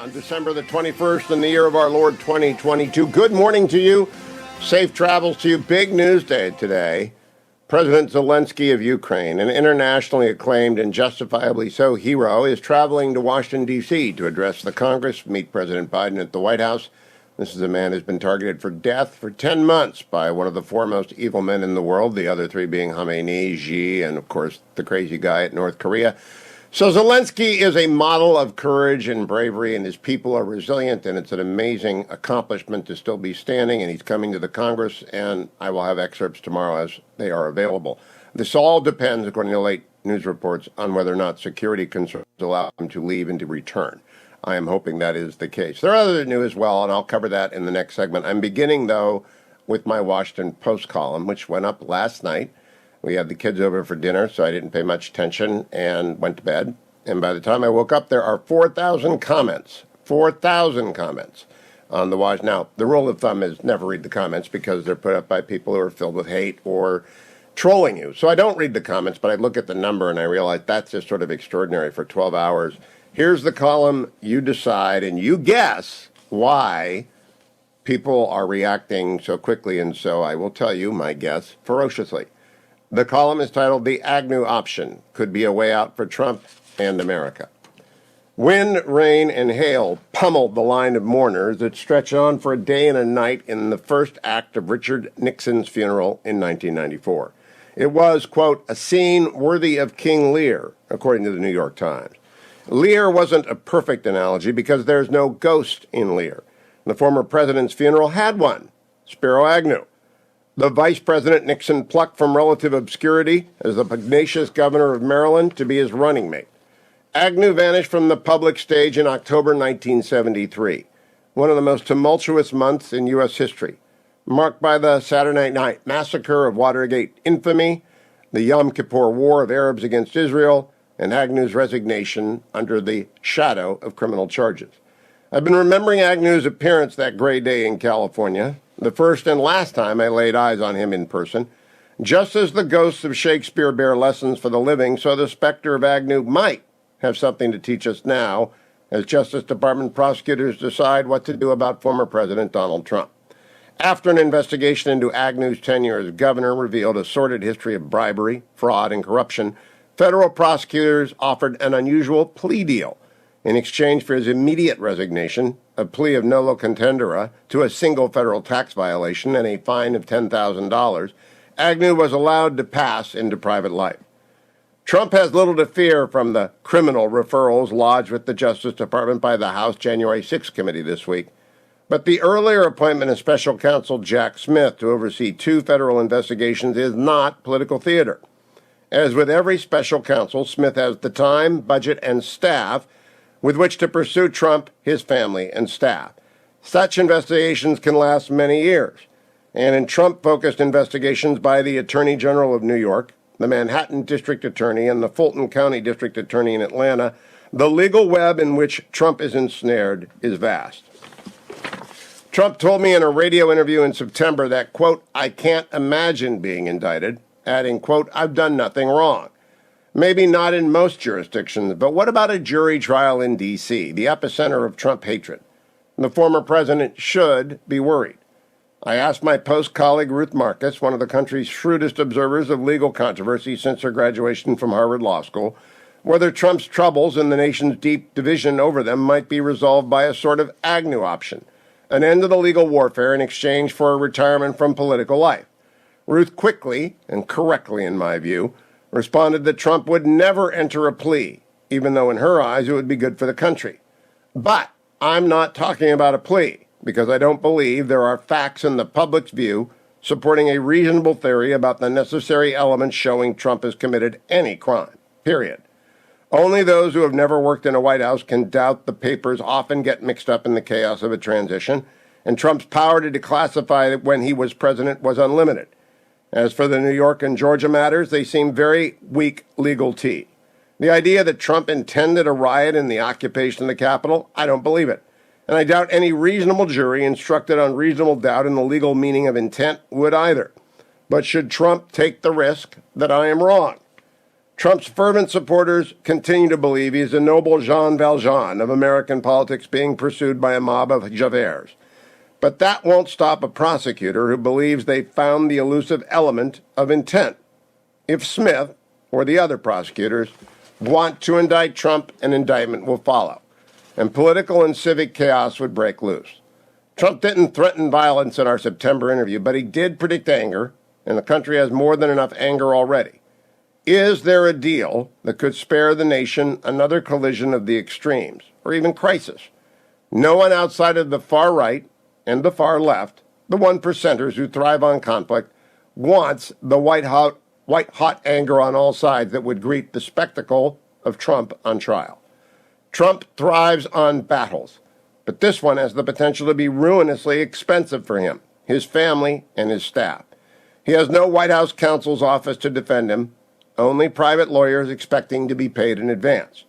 on December the 21st in the year of our Lord 2022. Good morning to you. Safe travels to you. Big news day today. President Zelensky of Ukraine, an internationally acclaimed and justifiably so hero, is traveling to Washington, D.C. to address the Congress, meet President Biden at the White House. This is a man who's been targeted for death for 10 months by one of the foremost evil men in the world, the other three being Khamenei, Xi, and, of course, the crazy guy at North Korea. So Zelensky is a model of courage and bravery, and his people are resilient, and it's an amazing accomplishment to still be standing, and he's coming to the Congress, and I will have excerpts tomorrow as they are available. This all depends, according to late news reports, on whether or not security concerns allow him to leave and to return. I am hoping that is the case. There are other news as well, and I'll cover that in the next segment. I'm beginning, though, with my Washington Post column, which went up last night. We had the kids over for dinner, so I didn't pay much attention and went to bed. And by the time I woke up, there are 4,000 comments. 4,000 comments on the Washington. Now, the rule of thumb is never read the comments because they're put up by people who are filled with hate or trolling you. So I don't read the comments, but I look at the number and I realize that's just sort of extraordinary for 12 hours. Here's the column. You decide and you guess why people are reacting so quickly. And so I will tell you my guess ferociously. The column is titled "The Agnew Option Could Be a Way Out for Trump and America." Wind, rain, and hail pummeled the line of mourners that stretched on for a day and a night in the first act of Richard Nixon's funeral in 1994. It was, quote, a scene worthy of King Lear, according to the New York Times. Lear wasn't a perfect analogy because there's no ghost in Lear. The former president's funeral had one, Spiro Agnew. The vice president Nixon plucked from relative obscurity as the pugnacious governor of Maryland to be his running mate. Agnew vanished from the public stage in October 1973, one of the most tumultuous months in U.S. history, marked by the Saturday Night Massacre of Watergate infamy, the Yom Kippur War of Arabs against Israel, and Agnew's resignation under the shadow of criminal charges. I've been remembering Agnew's appearance that gray day in California, the first and last time I laid eyes on him in person. Just as the ghosts of Shakespeare bear lessons for the living, so the specter of Agnew might have something to teach us now as Justice Department prosecutors decide what to do about former President Donald Trump. After an investigation into Agnew's tenure as governor revealed a sordid history of bribery, fraud, and corruption, federal prosecutors offered an unusual plea deal. In exchange for his immediate resignation, a plea of nolo contendere to a single federal tax violation and a fine of $10,000, Agnew was allowed to pass into private life. Trump has little to fear from the criminal referrals lodged with the Justice Department by the House January 6 committee this week. But the earlier appointment of special counsel Jack Smith to oversee 2 federal investigations is not political theater. As with every special counsel, Smith has the time, budget, and staff with which to pursue Trump, his family, and staff. Such investigations can last many years. And in Trump-focused investigations by the Attorney General of New York, the Manhattan District Attorney, and the Fulton County District Attorney in Atlanta, the legal web in which Trump is ensnared is vast. Trump told me in a radio interview in September that, quote, I can't imagine being indicted, adding, quote, I've done nothing wrong. Maybe not in most jurisdictions, but what about a jury trial in D.C., the epicenter of Trump hatred? The former president should be worried. I asked my Post colleague Ruth Marcus, one of the country's shrewdest observers of legal controversy since her graduation from Harvard Law School, whether Trump's troubles and the nation's deep division over them might be resolved by a sort of Agnew option, an end to the legal warfare in exchange for a retirement from political life. Ruth quickly, and correctly in my view, responded that Trump would never enter a plea, even though in her eyes it would be good for the country. But I'm not talking about a plea, because I don't believe there are facts in the public's view supporting a reasonable theory about the necessary elements showing Trump has committed any crime, period. Only those who have never worked in a White House can doubt the papers often get mixed up in the chaos of a transition, and Trump's power to declassify when he was president was unlimited. As for the New York and Georgia matters, they seem very weak legal tea. The idea that Trump intended a riot in the occupation of the Capitol, I don't believe it. And I doubt any reasonable jury instructed on reasonable doubt in the legal meaning of intent would either. But should Trump take the risk that I am wrong? Trump's fervent supporters continue to believe he is a noble Jean Valjean of American politics being pursued by a mob of Javerts. But that won't stop a prosecutor who believes they found the elusive element of intent. If Smith, or the other prosecutors, want to indict Trump, an indictment will follow, and political and civic chaos would break loose. Trump didn't threaten violence in our September interview, but he did predict anger, and the country has more than enough anger already. Is there a deal that could spare the nation another collision of the extremes, or even crisis? No one outside of the far right and the far left, the 1%ers who thrive on conflict, wants the white-hot anger on all sides that would greet the spectacle of Trump on trial. Trump thrives on battles, but this one has the potential to be ruinously expensive for him, his family, and his staff. He has no White House counsel's office to defend him, only private lawyers expecting to be paid in advance.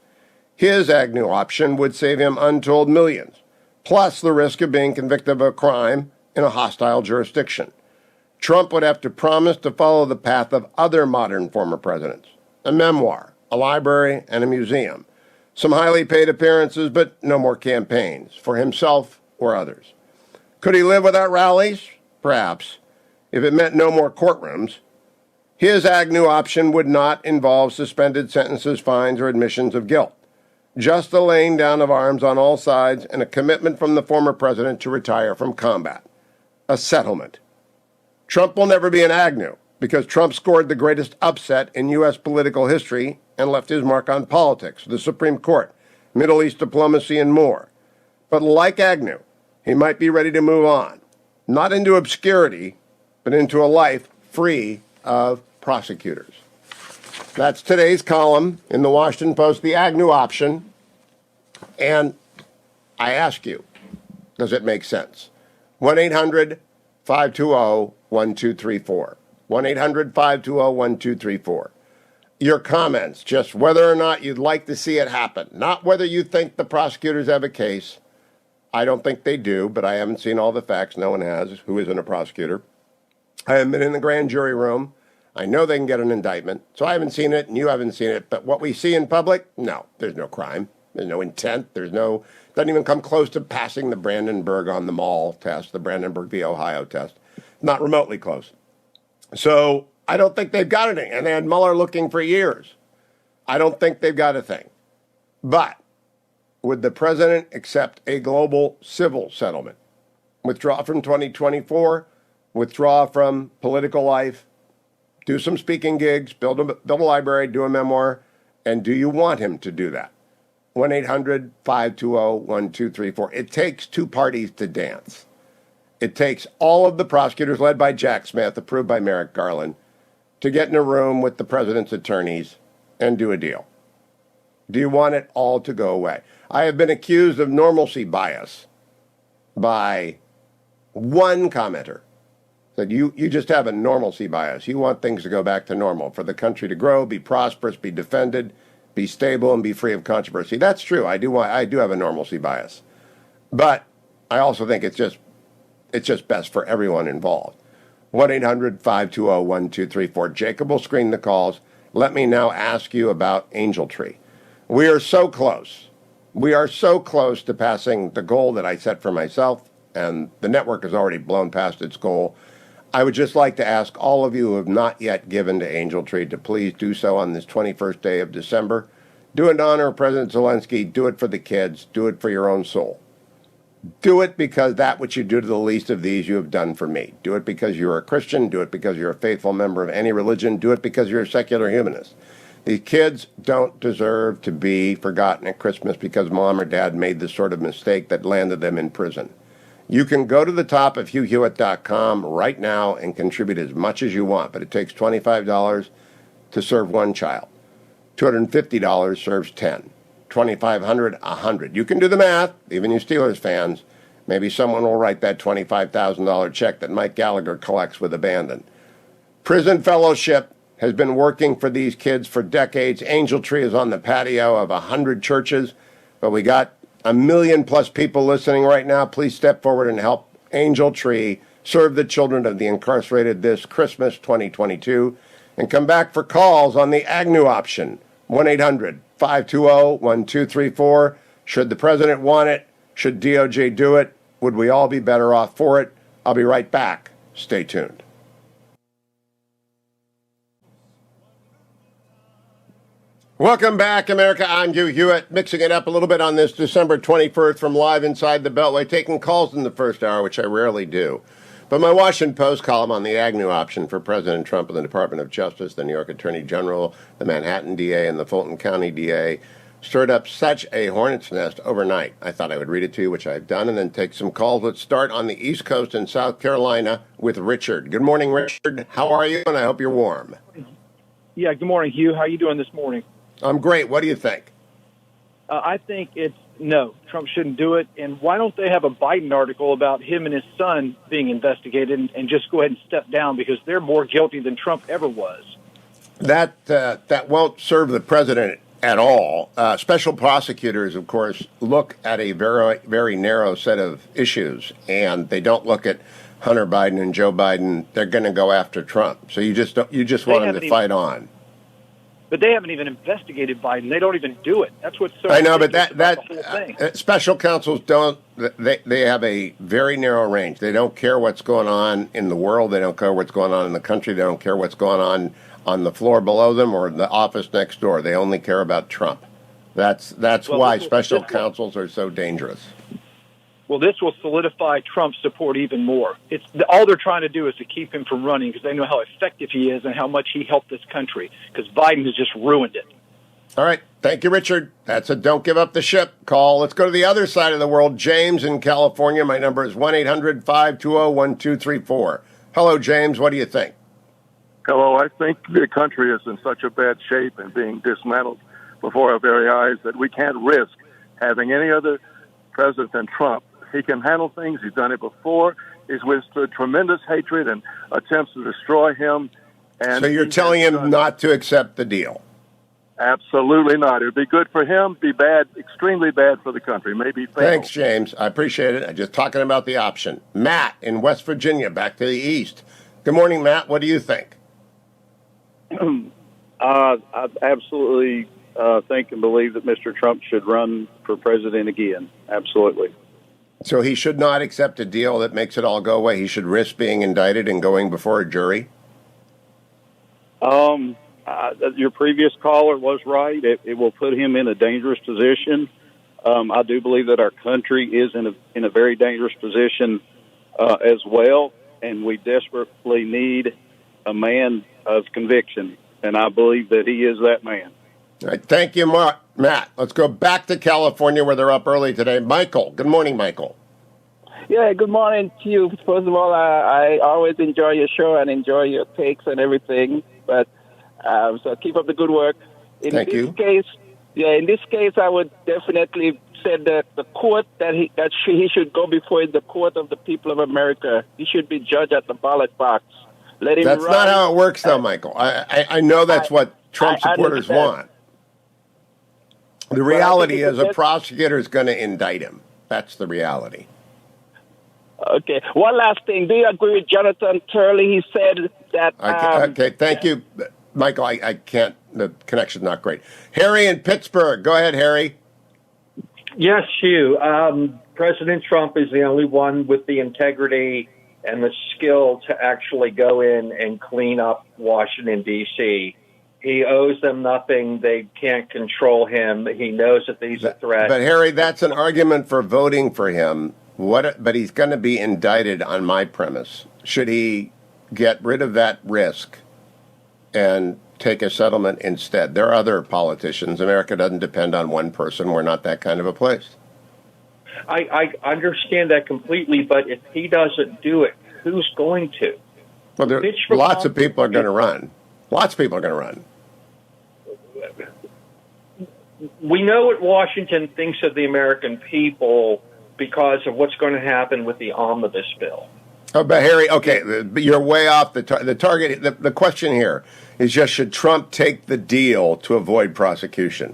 His Agnew option would save him untold millions, plus the risk of being convicted of a crime in a hostile jurisdiction. Trump would have to promise to follow the path of other modern former presidents: a memoir, a library, and a museum. Some highly paid appearances, but no more campaigns, for himself or others. Could he live without rallies? Perhaps, if it meant no more courtrooms. His Agnew option would not involve suspended sentences, fines, or admissions of guilt. Just the laying down of arms on all sides and a commitment from the former president to retire from combat. A settlement. Trump will never be an Agnew, because Trump scored the greatest upset in U.S. political history and left his mark on politics, the Supreme Court, Middle East diplomacy, and more. But like Agnew, he might be ready to move on, not into obscurity, but into a life free of prosecutors. That's today's column in the Washington Post, the Agnew option. And I ask you, does it make sense? 1-800-520-1234. 1-800-520-1234. Your comments, just whether or not you'd like to see it happen, not whether you think the prosecutors have a case. I don't think they do, but I haven't seen all the facts. No one has, who isn't a prosecutor. I haven't been in the grand jury room. I know they can get an indictment, so I haven't seen it, and you haven't seen it. But what we see in public, no, there's no crime. There's no intent. Doesn't even come close to passing the Brandenburg on the mall test, the Brandenburg v. Ohio test. Not remotely close. So I don't think they've got anything. And they had Mueller looking for years. I don't think they've got a thing. But would the president accept a global civil settlement? Withdraw from 2024, withdraw from political life, do some speaking gigs, build a library, do a memoir, and do you want him to do that? 1-800-520-1234. It takes two parties to dance. It takes all of the prosecutors, led by Jack Smith, approved by Merrick Garland, to get in a room with the president's attorneys and do a deal. Do you want it all to go away? I have been accused of normalcy bias by one commenter. That you just have a normalcy bias. You want things to go back to normal, for the country to grow, be prosperous, be defended, be stable, and be free of controversy. That's true. I do have a normalcy bias. But I also think it's just best for everyone involved. 1-800-520-1234. Jacob will screen the calls. Let me now ask you about Angel Tree. We are so close. We are so close to passing the goal that I set for myself, and the network has already blown past its goal. I would just like to ask all of you who have not yet given to Angel Tree to please do so on this 21st day of December. Do it in honor of President Zelensky. Do it for the kids. Do it for your own soul. Do it because that which you do to the least of these you have done for me. Do it because you're a Christian. Do it because you're a faithful member of any religion. Do it because you're a secular humanist. These kids don't deserve to be forgotten at Christmas because mom or dad made the sort of mistake that landed them in prison. You can go to the top of HughHewitt.com right now and contribute as much as you want, but it takes $25 to serve one child. $250 serves 10. $2,500, 100. You can do the math, even you Steelers fans. Maybe someone will write that $25,000 check that Mike Gallagher collects with abandon. Prison Fellowship has been working for these kids for decades. Angel Tree is on the patio of 100 churches, but we got 1 million plus people listening right now. Please step forward and help Angel Tree serve the children of the incarcerated this Christmas 2022. And come back for calls on the Agnew Option, 1-800-520-1234. Should the president want it? Should DOJ do it? Would we all be better off for it? I'll be right back. Stay tuned. Welcome back, America. I'm Hugh, mixing it up a little bit on this December 21st from Live Inside the Beltway, taking calls in the first hour, which I rarely do. But my Washington Post column on the Agnew Option for President Trump and the Department of Justice, the New York Attorney General, the Manhattan DA, and the Fulton County DA stirred up such a hornet's nest overnight. I thought I would read it to you, which I've done, and then take some calls. Let's start on the East Coast in South Carolina with Richard. Good morning, Richard. How are you? And I hope you're warm. Yeah, good morning, Hugh. How are you doing this morning? I'm great. What do you think? I think no, Trump shouldn't do it. And why don't they have a Biden article about him and his son being investigated and just go ahead and step down, because they're more guilty than Trump ever was? That won't serve the president at all. Special prosecutors, of course, look at a very, very narrow set of issues, and they don't look at Hunter Biden and Joe Biden. They're going to go after Trump. So you just want them to fight on. But they haven't even investigated Biden. They don't even do it. That's what's so. I know, but the whole thing. Special counsels don't. They have a very narrow range. They don't care what's going on in the world. They don't care what's going on in the country. They don't care what's going on the floor below them or in the office next door. They only care about Trump. That's why special counsels are so dangerous. Well, this will solidify Trump's support even more. All they're trying to do is to keep him from running, because they know how effective he is and how much he helped this country, because Biden has just ruined it. All right. Thank you, Richard. That's a don't give up the ship call. Let's go to the other side of the world. James in California. My number is 1-800-520-1234. Hello, James. What do you think? Hello. I think the country is in such a bad shape and being dismantled before our very eyes that we can't risk having any other president than Trump. He can handle things. He's done it before. He's withstood tremendous hatred and attempts to destroy him. And so you're telling him not to accept the deal? Absolutely not. It would be good for him, be bad, extremely bad for the country, maybe fatal. Thanks, James. I appreciate it. I'm just talking about the option. Matt in West Virginia, back to the east. Good morning, Matt. What do you think? I absolutely think and believe that Mr. Trump should run for president again. Absolutely. So he should not accept a deal that makes it all go away. He should risk being indicted and going before a jury? Your previous caller was right. It will put him in a dangerous position. I do believe that our country is in a very dangerous position as well, and we desperately need a man of conviction, and I believe that he is that man. All right, thank you, Matt. Let's go back to California, where they're up early today. Michael. Good morning, Michael. Yeah, good morning to you. First of all, I always enjoy your show and enjoy your takes and everything. But so keep up the good work. Thank you. In this case, I would definitely say that the court he should go before the court of the people of America. He should be judged at the ballot box. Let him. That's run. not how it works, though, Michael. I know that's what Trump supporters want. The reality is a prosecutor is going to indict him. That's the reality. Okay. One last thing. Do you agree with Jonathan Turley? He said that... okay, thank you. Michael, I can't... The connection's not great. Harry in Pittsburgh. Go ahead, Harry. Yes, Hugh. President Trump is the only one with the integrity and the skill to actually go in and clean up Washington, D.C., He owes them nothing. They can't control him. He knows that these are threats. But, Harry, that's an argument for voting for him. But he's going to be indicted on my premise. Should he get rid of that risk and take a settlement instead? There are other politicians. America doesn't depend on one person. We're not that kind of a place. I understand that completely, but if he doesn't do it, who's going to? Well, lots of people are going to run. Lots of people are going to run. We know what Washington thinks of the American people because of what's going to happen with the omnibus bill. Oh, but Harry, okay, you're way off the target. The question here is just, should Trump take the deal to avoid prosecution?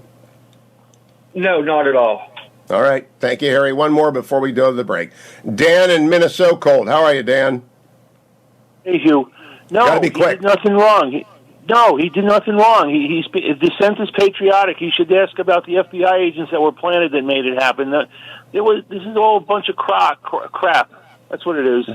No, not at all. All right. Thank you, Harry. One more before we go to the break. Dan in Minnesota. How are you, Dan? Hey, Hugh. No, Gotta be he quick. did nothing wrong. No, he did nothing wrong. He's dissent is patriotic. He should ask about the FBI agents that were planted that made it happen. This is all a bunch of crap. That's what it is.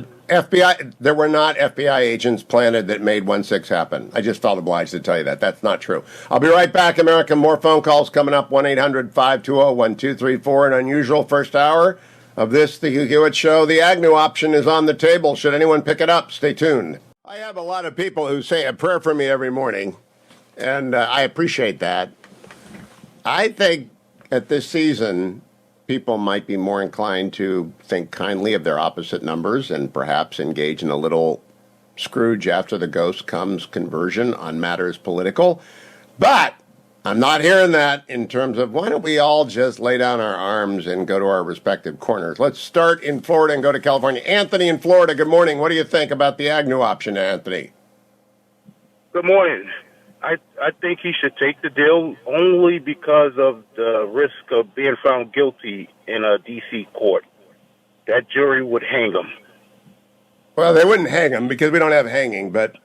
There were not FBI agents planted that made 1/6 happen. I just felt obliged to tell you that. That's not true. I'll be right back, America. More phone calls coming up, 1-800-520-1234. An unusual first hour of this, the Hugh Hewitt Show. The Agnew Option is on the table. Should anyone pick it up, stay tuned. I have a lot of people who say a prayer for me every morning, and I appreciate that. I think at this season, people might be more inclined to think kindly of their opposite numbers and perhaps engage in a little Scrooge after the ghost comes conversion on matters political. But I'm not hearing that in terms of why don't we all just lay down our arms and go to our respective corners. Let's start in Florida and go to California. Anthony in Florida, good morning. What do you think about the Agnew option, Anthony? Good morning. I think he should take the deal only because of the risk of being found guilty in a D.C. court. That jury would hang him. Well, they wouldn't hang him because we don't have hanging, but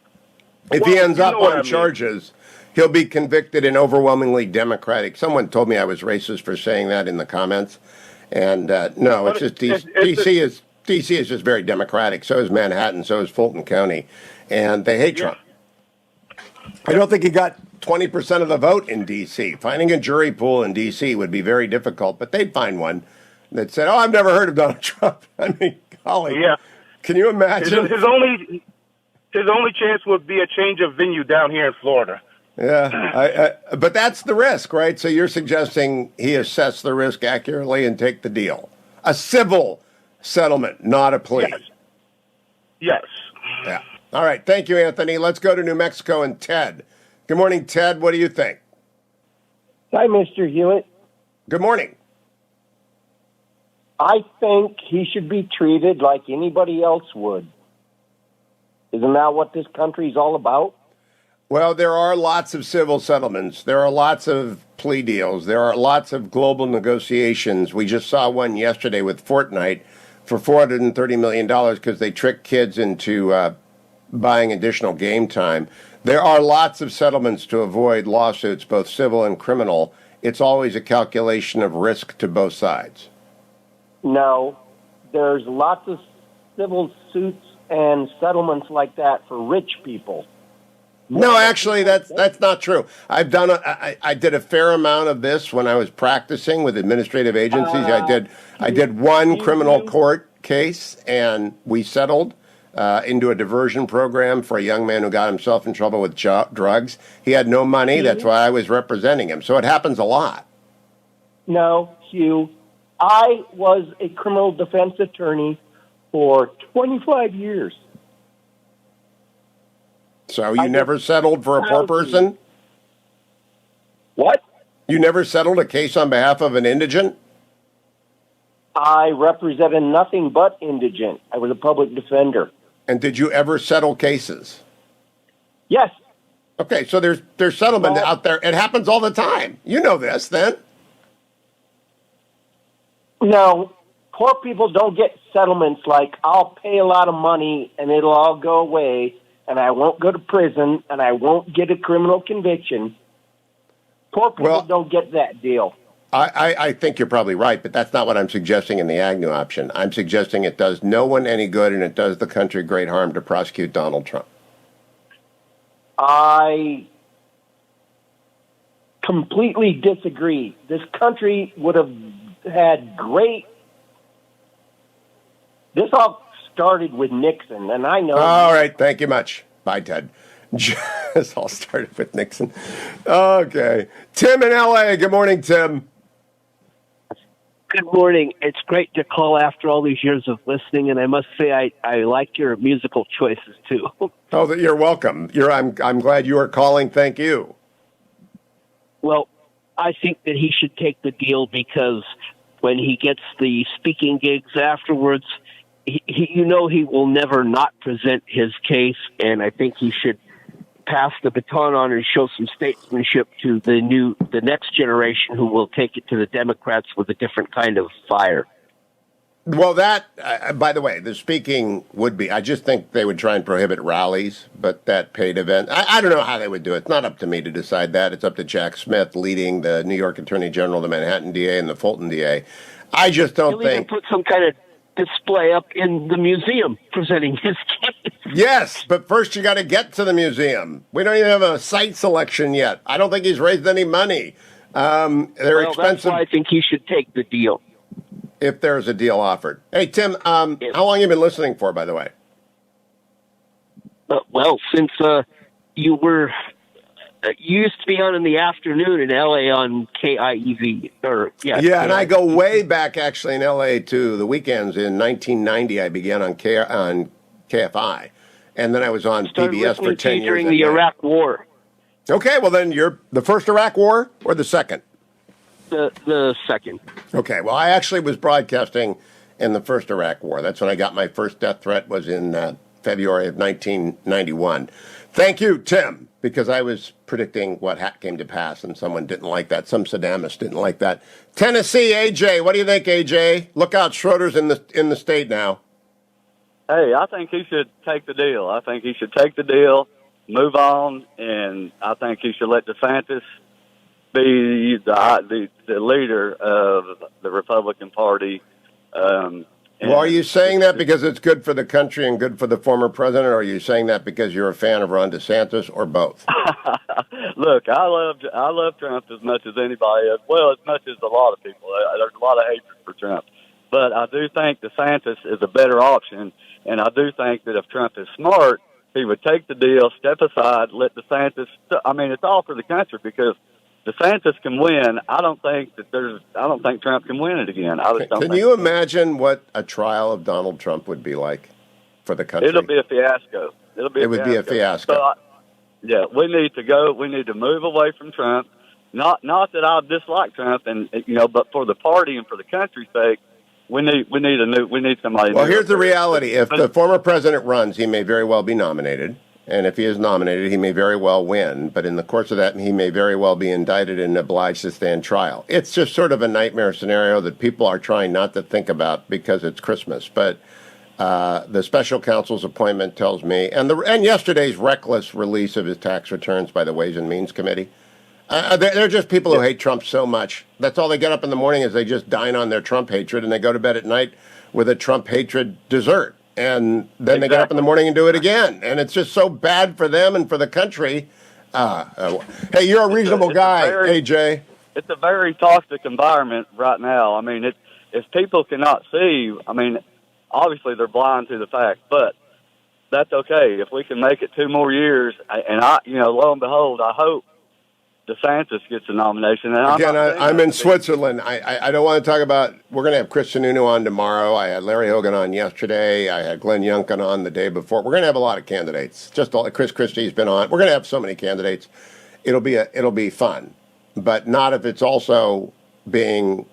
if he ends up on charges, he'll be convicted in overwhelmingly Democratic. Someone told me I was racist for saying that in the comments, and no, it's just D.C. is just very Democratic. So is Manhattan. So is Fulton County, and they hate Trump. I don't think he got 20% of the vote in D.C. Finding a jury pool in D.C. would be very difficult, but they'd find one that said, "Oh, I've never heard of Donald Trump." I mean, golly, yeah. Can you imagine? His only chance would be a change of venue down here in Florida. Yeah, but that's the risk, right? So you're suggesting he assess the risk accurately and take the deal. A civil settlement, not a plea. Yes. Yeah. All right. Thank you, Anthony. Let's go to New Mexico and Ted. Good morning, Ted. What do you think? Hi, Mr. Hewitt. Good morning. I think he should be treated like anybody else would. Isn't that what this country's all about? Well, there are lots of civil settlements. There are lots of plea deals. There are lots of global negotiations. We just saw one yesterday with Fortnite for $430 million because they tricked kids into buying additional game time. There are lots of settlements to avoid lawsuits, both civil and criminal. It's always a calculation of risk to both sides. No, there's lots of civil suits and settlements like that for rich people. No, actually, that's not true. I did a fair amount of this when I was practicing with administrative agencies. I did one criminal court case, and we settled into a diversion program for a young man who got himself in trouble with drugs. He had no money. That's why I was representing him. So it happens a lot. No, Hugh. I was a criminal defense attorney for 25 years. So you never settled for a poor person? What? You never settled a case on behalf of an indigent? I represented nothing but indigent. I was a public defender. And did you ever settle cases? Yes. Okay, so there's settlement out there. It happens all the time. You know this, then. No, poor people don't get settlements like I'll pay a lot of money and it'll all go away and I won't go to prison and I won't get a criminal conviction. Poor people don't get that deal. I think you're probably right, but that's not what I'm suggesting in the Agnew option. I'm suggesting it does no one any good and it does the country great harm to prosecute Donald Trump. I completely disagree. This country would have had great... This all started with Nixon, and I know... All right, thank you much. Bye, Ted. This all started with Nixon. Okay. Tim in L.A. Good morning, Tim. Good morning. It's great to call after all these years of listening, and I must say I like your musical choices, too. Oh, you're welcome. I'm glad you are calling. Thank you. Well, I think that he should take the deal because when he gets the speaking gigs afterwards, he will never not present his case, and I think he should pass the baton on and show some statesmanship to the next generation who will take it to the Democrats with a different kind of fire. Well, that, by the way, the speaking would be, I just think they would try and prohibit rallies, but that paid event, I don't know how they would do it. It's not up to me to decide that. It's up to Jack Smith leading the New York Attorney General, the Manhattan DA, and the Fulton DA. I just don't He'll even think. put some kind of display up in the museum presenting his case. Yes, but first you got to get to the museum. We don't even have a site selection yet. I don't think he's raised any money. They're Well, expensive. that's why I think he should take the deal. If there's a deal offered. Hey, Tim, how long have you been listening for, by the way? Well, since you were, you used to be on in the afternoon in L.A. on KIEV. Yeah, and I go way back, actually, in L.A. to the weekends. In 1990, I began on KFI, and then I was on PBS for 10 years. During the Iraq War. Okay, well, then you're the first Iraq War or the second? The second. Okay, well, I actually was broadcasting in the first Iraq War. That's when I got my first death threat, was in February of 1991. Thank you, Tim, because I was predicting what came to pass, and someone didn't like that. Some Saddamists didn't like that. Tennessee, AJ, what do you think, AJ? Look out, Schroeder's in the state now. Hey, I think he should take the deal. I think he should take the deal, move on, and I think he should let DeSantis be the leader of the Republican Party. Well, are you saying that because it's good for the country and good for the former president, or are you saying that because you're a fan of Ron DeSantis, or both? Look, I love Trump as much as anybody else. Well, as much as a lot of people. There's a lot of hatred for Trump. But I do think DeSantis is a better option, and I do think that if Trump is smart, he would take the deal, step aside, let DeSantis. I mean, it's all for the country, because DeSantis can win. I don't think Trump can win it again. Can you imagine what a trial of Donald Trump would be like for the country? It'll be a fiasco. It would be a fiasco. So yeah, we need to go. We need to move away from Trump. Not that I dislike Trump, but for the party and for the country's sake, we need somebody. Well, here's the reality: if the former president runs, he may very well be nominated. And if he is nominated, he may very well win. But in the course of that, he may very well be indicted and obliged to stand trial. It's just sort of a nightmare scenario that people are trying not to think about because it's Christmas. But the special counsel's appointment tells me, and yesterday's reckless release of his tax returns by the Ways and Means Committee, they're just people who hate Trump so much. That's all they get up in the morning is they just dine on their Trump hatred, and they go to bed at night with a Trump hatred dessert. And then they get up in the morning and do it again. And it's just so bad for them and for the country. Hey, you're a reasonable guy, AJ. It's a very toxic environment right now. I mean, if people cannot see, I mean, obviously they're blind to the fact, but that's okay. If we can make it 2 more years, and lo and behold, I hope DeSantis gets a nomination. And again, I'm in Switzerland. I don't want to talk about. We're going to have Chris Sununu on tomorrow. I had Larry Hogan on yesterday. I had Glenn Youngkin on the day before. We're going to have a lot of candidates. Chris Christie's been on. We're going to have so many candidates. It'll be fun, but not if it's also being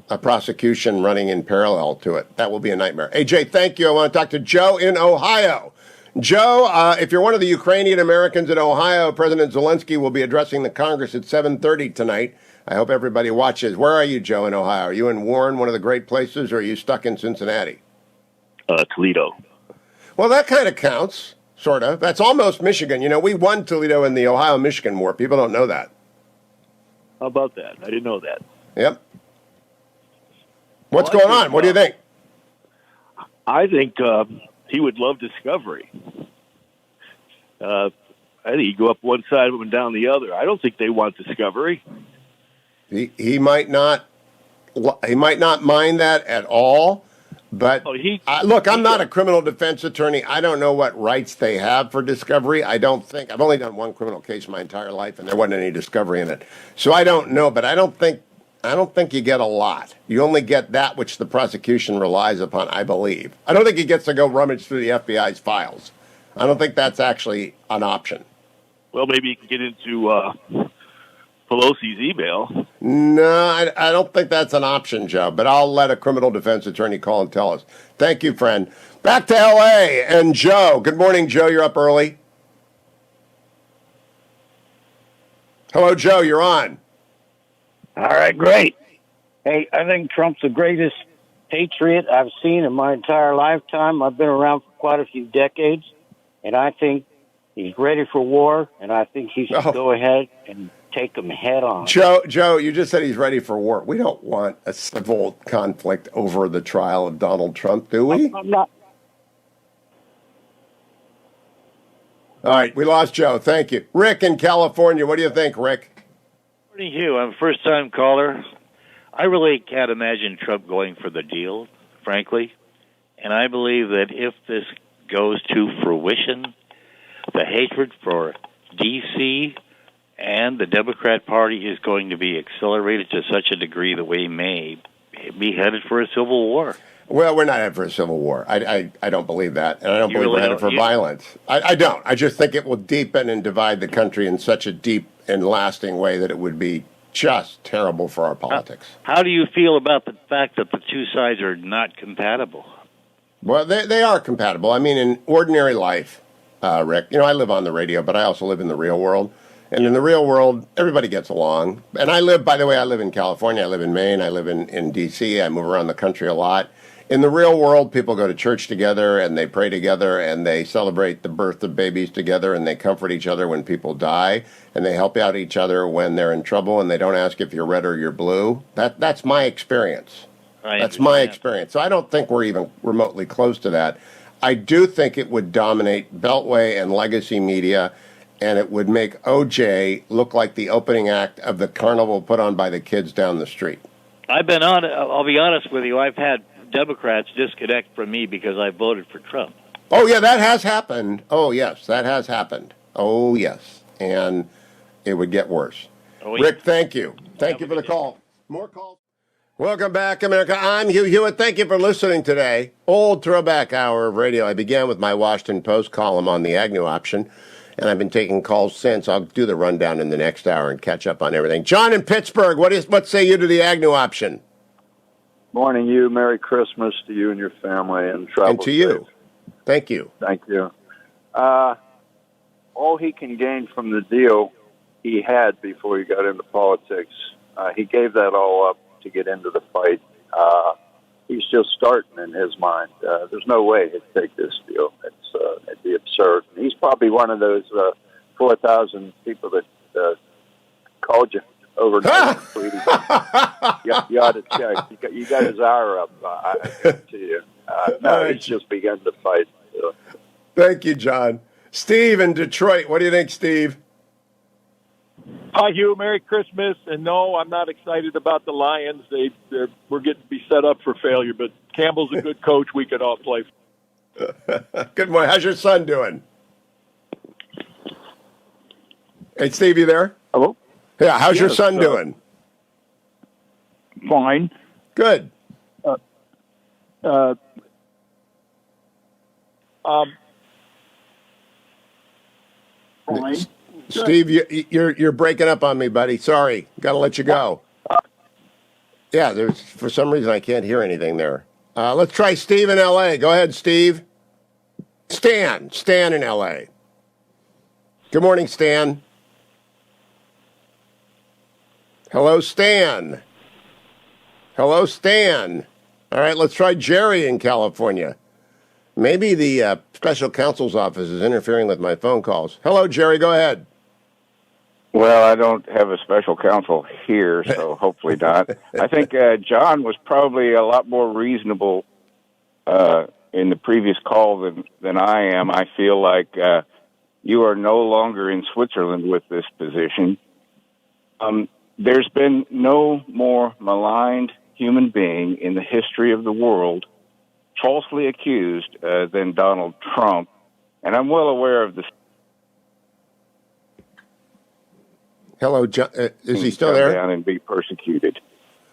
a prosecution running in parallel to it. That will be a nightmare. AJ, thank you. I want to talk to Joe in Ohio. Joe, if you're one of the Ukrainian Americans in Ohio, President Zelensky will be addressing the Congress at 7:30 tonight. I hope everybody watches. Where are you, Joe, in Ohio? Are you in Warren, one of the great places, or are you stuck in Cincinnati? Toledo. Well, that kind of counts, sort of. That's almost Michigan. We won Toledo in the Ohio-Michigan War. People don't know that. How about that? I didn't know that. Yep. What's going on? What do you think? I think he would love Discovery. I think he'd go up one side and down the other. I don't think they want Discovery. He might not. He might not mind that at all. But look, I'm not a criminal defense attorney. I don't know what rights they have for Discovery. I don't think. I've only done one criminal case my entire life, and there wasn't any Discovery in it. So I don't know. But I don't think you get a lot. You only get that which the prosecution relies upon, I believe. I don't think he gets to go rummage through the FBI's files. I don't think that's actually an option. Well, maybe he can get into Pelosi's email. No, I don't think that's an option, Joe, but I'll let a criminal defense attorney call and tell us. Thank you, friend. Back to L.A. and Joe. Good morning, Joe. You're up early. Hello, Joe. You're on. All right, great. Hey, I think Trump's the greatest patriot I've seen in my entire lifetime. I've been around for quite a few decades, and I think he's ready for war, and I think he should go ahead and take them head on. Joe, you just said he's ready for war. We don't want a civil conflict over the trial of Donald Trump, do we? I'm not. All right, we lost Joe. Thank you. Rick in California, what do you think, Rick? Morning, Hugh. I'm a first-time caller. I really can't imagine Trump going for the deal, frankly. And I believe that if this goes to fruition, the hatred for D.C. and the Democrat Party is going to be accelerated to such a degree that we may be headed for a civil war. Well, we're not headed for a civil war. I don't believe that. And I don't believe we're headed for violence. I don't. I just think it will deepen and divide the country in such a deep and lasting way that it would be just terrible for our politics. How do you feel about the fact that the two sides are not compatible? Well, they are compatible. I mean, in ordinary life, Rick, I live on the radio, but I also live in the real world. And in the real world, everybody gets along. And I live in California, I live in Maine, I live in D.C., I move around the country a lot. In the real world, people go to church together, and they pray together, and they celebrate the birth of babies together, and they comfort each other when people die, and they help out each other when they're in trouble, and they don't ask if you're red or you're blue. That's my experience. That's my experience. So I don't think we're even remotely close to that. I do think it would dominate Beltway and legacy media, and it would make OJ look like the opening act of the carnival put on by the kids down the street. I'll be honest with you, I've had Democrats disconnect from me because I voted for Trump. Oh, yeah, that has happened. Oh, yes, that has happened. Oh, yes. And it would get worse. Oh, yeah. Rick, thank you. Thank you for the call. More calls. Welcome back, America. I'm Hugh Hewitt. Thank you for listening today. Old throwback hour of radio. I began with my Washington Post column on the Agnew Option, and I've been taking calls since. I'll do the rundown in the next hour and catch up on everything. John in Pittsburgh, what say you to the Agnew Option? Morning, you. Merry Christmas to you and your family, and travel and to you. Thank you. Thank you. All he can gain from the deal he had before he got into politics, he gave that all up to get into the fight. He's just starting in his mind. There's no way he'd take this deal. It'd be absurd. And he's probably one of those 4,000 people that called you overnight. You ought to check. You got his ire up, I guarantee you. No, he's just begun to fight. Thank you, John. Steve in Detroit. What do you think, Steve? Hi, Hugh. Merry Christmas. And no, I'm not excited about the Lions. We're getting to be set up for failure, but Campbell's a good coach. We could all play. Good morning. How's your son doing? Hey, Steve, you there? Hello? Yeah, how's your son doing? Fine. Good. Fine. Steve, you're breaking up on me, buddy. Sorry, got to let you go. Yeah, for some reason I can't hear anything there. Let's try Steve in L.A. Go ahead, Steve. Stan in L.A. Good morning, Stan. Hello, Stan. Hello, Stan. All right, let's try Jerry in California. Maybe the special counsel's office is interfering with my phone calls. Hello, Jerry, go ahead. Well, I don't have a special counsel here, so hopefully not. I think John was probably a lot more reasonable in the previous call than I am. I feel like you are no longer in Switzerland with this position. There's been no more maligned human being in the history of the world falsely accused than Donald Trump, and I'm well aware of this. Hello, John. Is he still there? Down and be persecuted.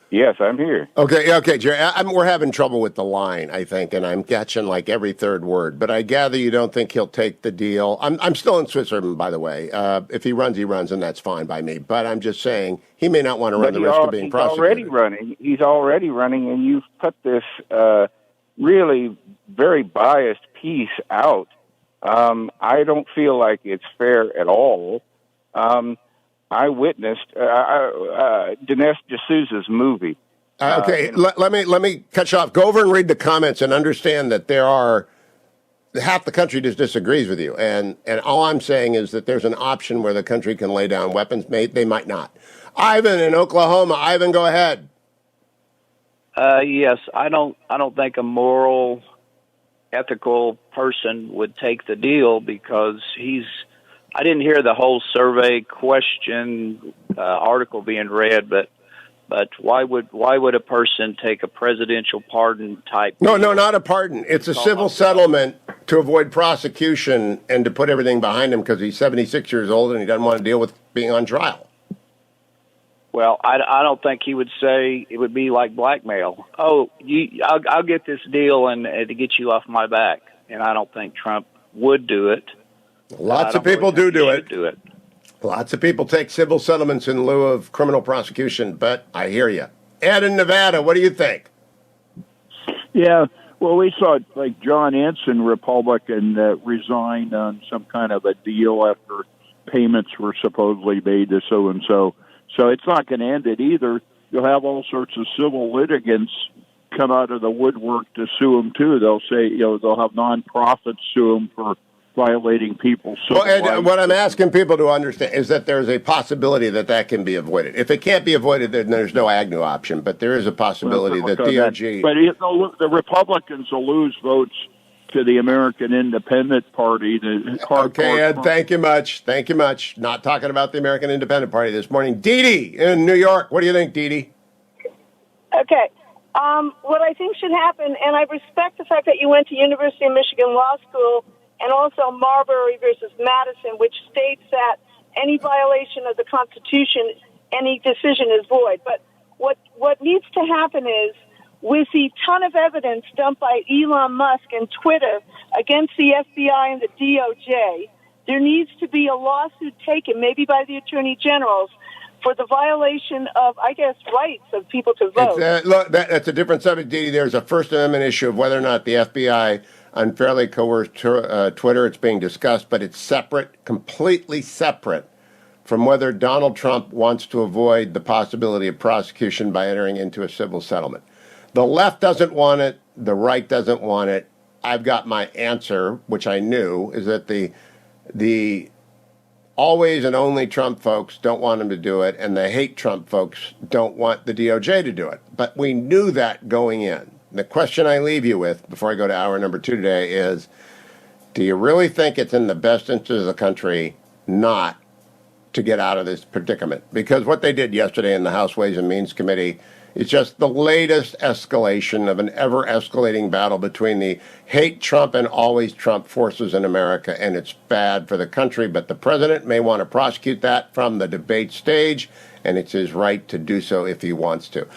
Yes, I'm here. Okay, Jerry. We're having trouble with the line, I think, and I'm catching like every third word. But I gather you don't think he'll take the deal. I'm still in Switzerland, by the way. If he runs, and that's fine by me. But I'm just saying he may not want to run the risk of being prosecuted. He's already running, and you've put this really very biased piece out. I don't feel like it's fair at all. I witnessed Dinesh D'Souza's movie, Okay, let me cut you off. Go over and read the comments and understand that there are half the country just disagrees with you, and all I'm saying is that there's an option where the country can lay down weapons. They might not. Ivan in Oklahoma. Ivan, go ahead. Yes, I don't think a moral, ethical person would take the deal because I didn't hear the whole survey question article being read, but why would a person take a presidential pardon type? No, not a pardon. It's a civil settlement to avoid prosecution and to put everything behind him because he's 76 years old and he doesn't want to deal with being on trial. Well, I don't think he would say it would be like blackmail. Oh, I'll get this deal and to get you off my back. And I don't think Trump would do it. Lots of people do it. Lots of people take civil settlements in lieu of criminal prosecution, but I hear you. Ed in Nevada, what do you think? Yeah, well, we saw like John Ensign, Republican, resign on some kind of a deal after payments were supposedly made to so-and-so. So it's not going to end it either. You'll have all sorts of civil litigants come out of the woodwork to sue them, too. They'll say, they'll have nonprofits sue them for violating people's civil rights. What I'm asking people to understand is that there's a possibility that can be avoided. If it can't be avoided, then there's no Agnew option. But there is a possibility that DOJ... But the Republicans will lose votes to the American Independent Party. Okay, Ed, thank you much. Thank you much. Not talking about the American Independent Party this morning. Dee Dee in New York. What do you think, Dee Dee? Okay. What I think should happen, and I respect the fact that you went to University of Michigan Law School and also Marbury versus Madison, which states that any violation of the Constitution, any decision is void. But what needs to happen is, with the ton of evidence dumped by Elon Musk and Twitter against the FBI and the DOJ, there needs to be a lawsuit taken, maybe by the attorney generals, for the violation of, I guess, rights of people to vote. Look, that's a different subject, Dee Dee. There's a First Amendment issue of whether or not the FBI unfairly coerced Twitter. It's being discussed, but it's separate, completely separate from whether Donald Trump wants to avoid the possibility of prosecution by entering into a civil settlement. The left doesn't want it. The right doesn't want it. I've got my answer, which I knew, is that the always and only Trump folks don't want him to do it, and the hate Trump folks don't want the DOJ to do it. But we knew that going in. The question I leave you with before I go to hour number 2 today is, do you really think it's in the best interest of the country not to get out of this predicament? Because what they did yesterday in the House Ways and Means Committee is just the latest escalation of an ever-escalating battle between the hate Trump and always Trump forces in America, and it's bad for the country. But the president may want to prosecute that from the debate stage, and it's his right to do so if he wants to.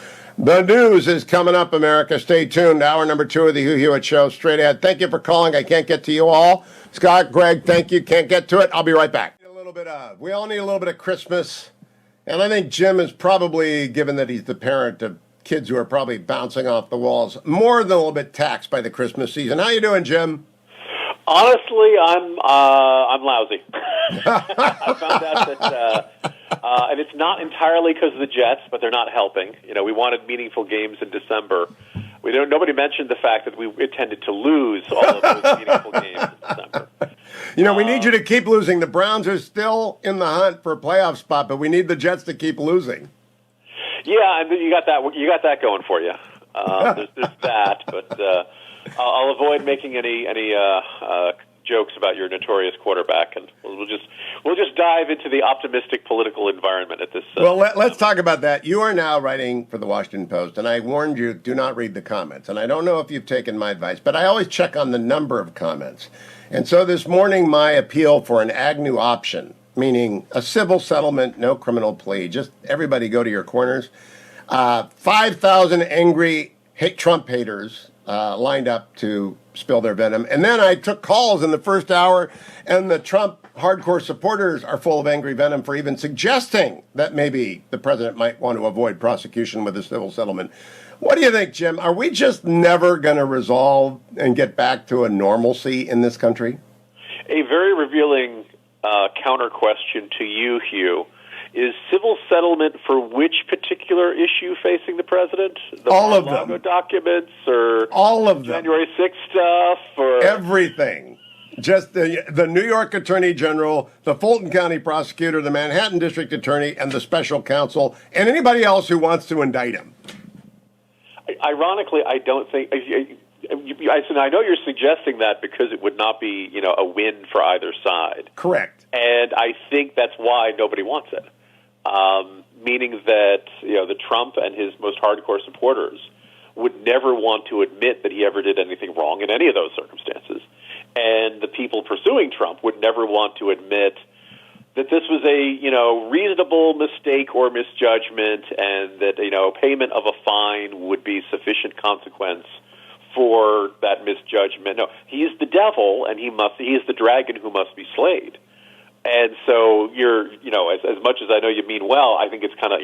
The news is coming up, America. Stay tuned. Hour number 2 of the Hugh Hewitt Show, straight ahead. Thank you for calling. I can't get to you all. Scott, Greg, thank you. Can't get to it. I'll be right back. We all need a little bit of Christmas. And I think Jim is probably, given that he's the parent of kids who are probably bouncing off the walls, more than a little bit taxed by the Christmas season. How you doing, Jim? Honestly, I'm lousy. I found out that, and it's not entirely because of the Jets, but they're not helping. We wanted meaningful games in December. Nobody mentioned the fact that we intended to lose all of those meaningful games in December. We need you to keep losing. The Browns are still in the hunt for a playoff spot, but we need the Jets to keep losing. Yeah, and you got that. You got that going for you. There's that, but I'll avoid making any jokes about your notorious quarterback, and we'll just dive into the optimistic political environment at this. Well, let's talk about that. You are now writing for the Washington Post, and I warned you, do not read the comments. And I don't know if you've taken my advice, but I always check on the number of comments. And so this morning, my appeal for an Agnew option, meaning a civil settlement, no criminal plea, just everybody go to your corners. 5,000 angry Trump haters lined up to spill their venom. And then I took calls in the first hour, and the Trump hardcore supporters are full of angry venom for even suggesting that maybe the president might want to avoid prosecution with a civil settlement. What do you think, Jim? Are we just never going to resolve and get back to a normalcy in this country? A very revealing counter question to you, Hugh, is civil settlement for which particular issue facing the president? The all of Mar-a-Lago them. Documents, or all of them. January 6th stuff, or everything. Just the New York Attorney General, the Fulton County Prosecutor, the Manhattan District Attorney, and the Special Counsel, and anybody else who wants to indict him. Ironically, I don't think. I know you're suggesting that because it would not be, a win for either side. Correct. And I think that's why nobody wants it. Meaning that, the Trump and his most hardcore supporters would never want to admit that he ever did anything wrong in any of those circumstances. And the people pursuing Trump would never want to admit that this was a, reasonable mistake or misjudgment, and that, payment of a fine would be sufficient consequence for that misjudgment. No, he's the devil, and he is the dragon who must be slayed. And so you're, as much as I know you mean well, I think it's kind of,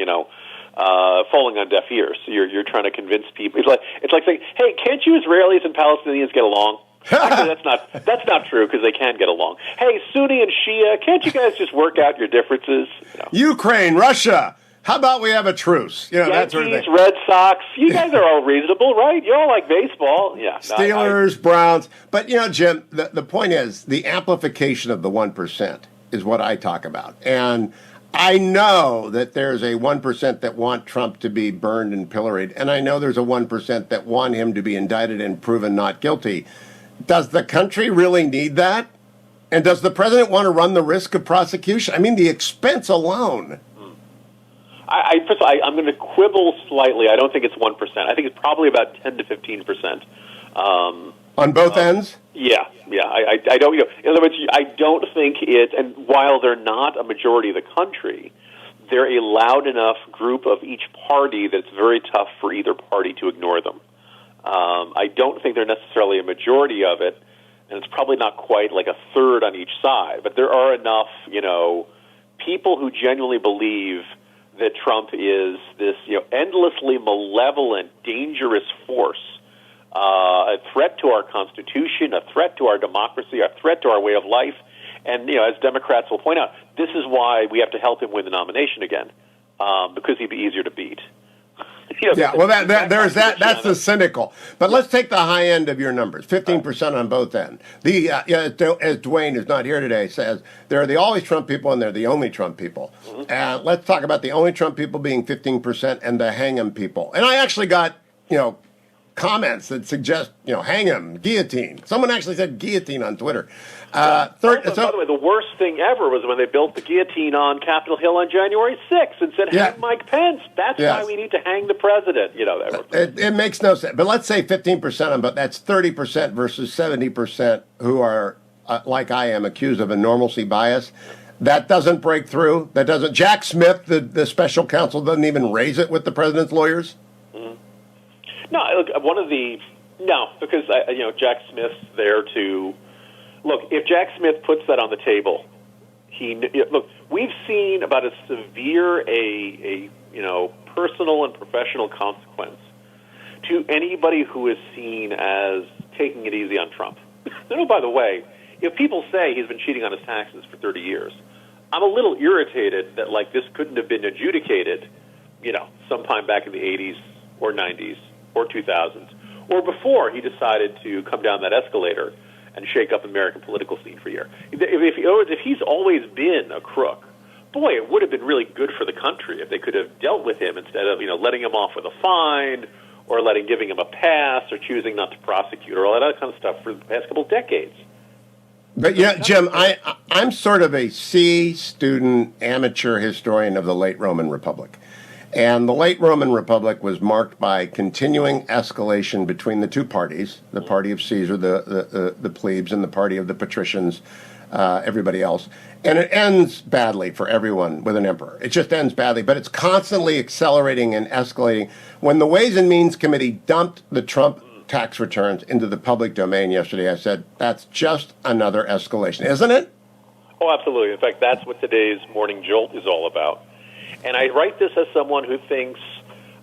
falling on deaf ears. You're trying to convince people. It's like saying, hey, can't you Israelis and Palestinians get along? Actually, that's not true, because they can get along. Hey, Sunni and Shia, can't you guys just work out your differences? Ukraine, Russia. How about we have a truce? That sort of thing. Red Sox. You guys are all reasonable, right? You all like baseball. Yeah. Steelers, Browns. But, Jim, the point is the amplification of the 1% is what I talk about. And I know that there's a 1% that want Trump to be burned and pilloried. And I know there's a 1% that want him to be indicted and proven not guilty. Does the country really need that? And does the president want to run the risk of prosecution? I mean, the expense alone. First of all, I'm going to quibble slightly. I don't think it's 1%. I think it's probably about 10 to 15%. On both ends? Yeah. I don't. In other words, I don't think it. And while they're not a majority of the country, they're a loud enough group of each party that it's very tough for either party to ignore them. I don't think they're necessarily a majority of it, and it's probably not quite like a third on each side. But there are enough, people who genuinely believe that Trump is this, endlessly malevolent, dangerous force, a threat to our Constitution, a threat to our democracy, a threat to our way of life. And, as Democrats will point out, this is why we have to help him win the nomination again, because he'd be easier to beat. That's the cynical. But let's take the high end of your numbers, 15% on both ends. As Dwayne, who's not here today, says, there are the always Trump people and there are the only Trump people. Let's talk about the only Trump people being 15% and the hang 'em people. And I actually got, comments that suggest, hang 'em, guillotine. Someone actually said guillotine on Twitter. By the way, the worst thing ever was when they built the guillotine on Capitol Hill on January 6th and said, hang Mike Pence. That's why we need to hang the president. It makes no sense. But let's say 15% on both. That's 30% versus 70% who are, like I am, accused of a normalcy bias. That doesn't break through. Jack Smith, the special counsel, doesn't even raise it with the president's lawyers? No, look, because, Jack Smith's there to... Look, if Jack Smith puts that on the table, we've seen about as severe a personal and professional consequence to anybody who is seen as taking it easy on Trump. By the way, if people say he's been cheating on his taxes for 30 years, I'm a little irritated that this couldn't have been adjudicated, sometime back in the 80s or 90s or 2000s, or before he decided to come down that escalator and shake up the American political scene for a year. If he's always been a crook, boy, it would have been really good for the country if they could have dealt with him instead of letting him off with a fine or giving him a pass or choosing not to prosecute or all that other kind of stuff for the past couple of decades. But Jim, I'm sort of a C student, amateur historian of the late Roman Republic. And the late Roman Republic was marked by continuing escalation between the two parties, the party of Caesar, the plebes, and the party of the patricians, everybody else. And it ends badly for everyone with an emperor. It just ends badly, but it's constantly accelerating and escalating. When the Ways and Means Committee dumped the Trump tax returns into the public domain yesterday, I said, that's just another escalation, isn't it? Oh, absolutely. In fact, that's what today's Morning Jolt is all about. And I write this as someone who thinks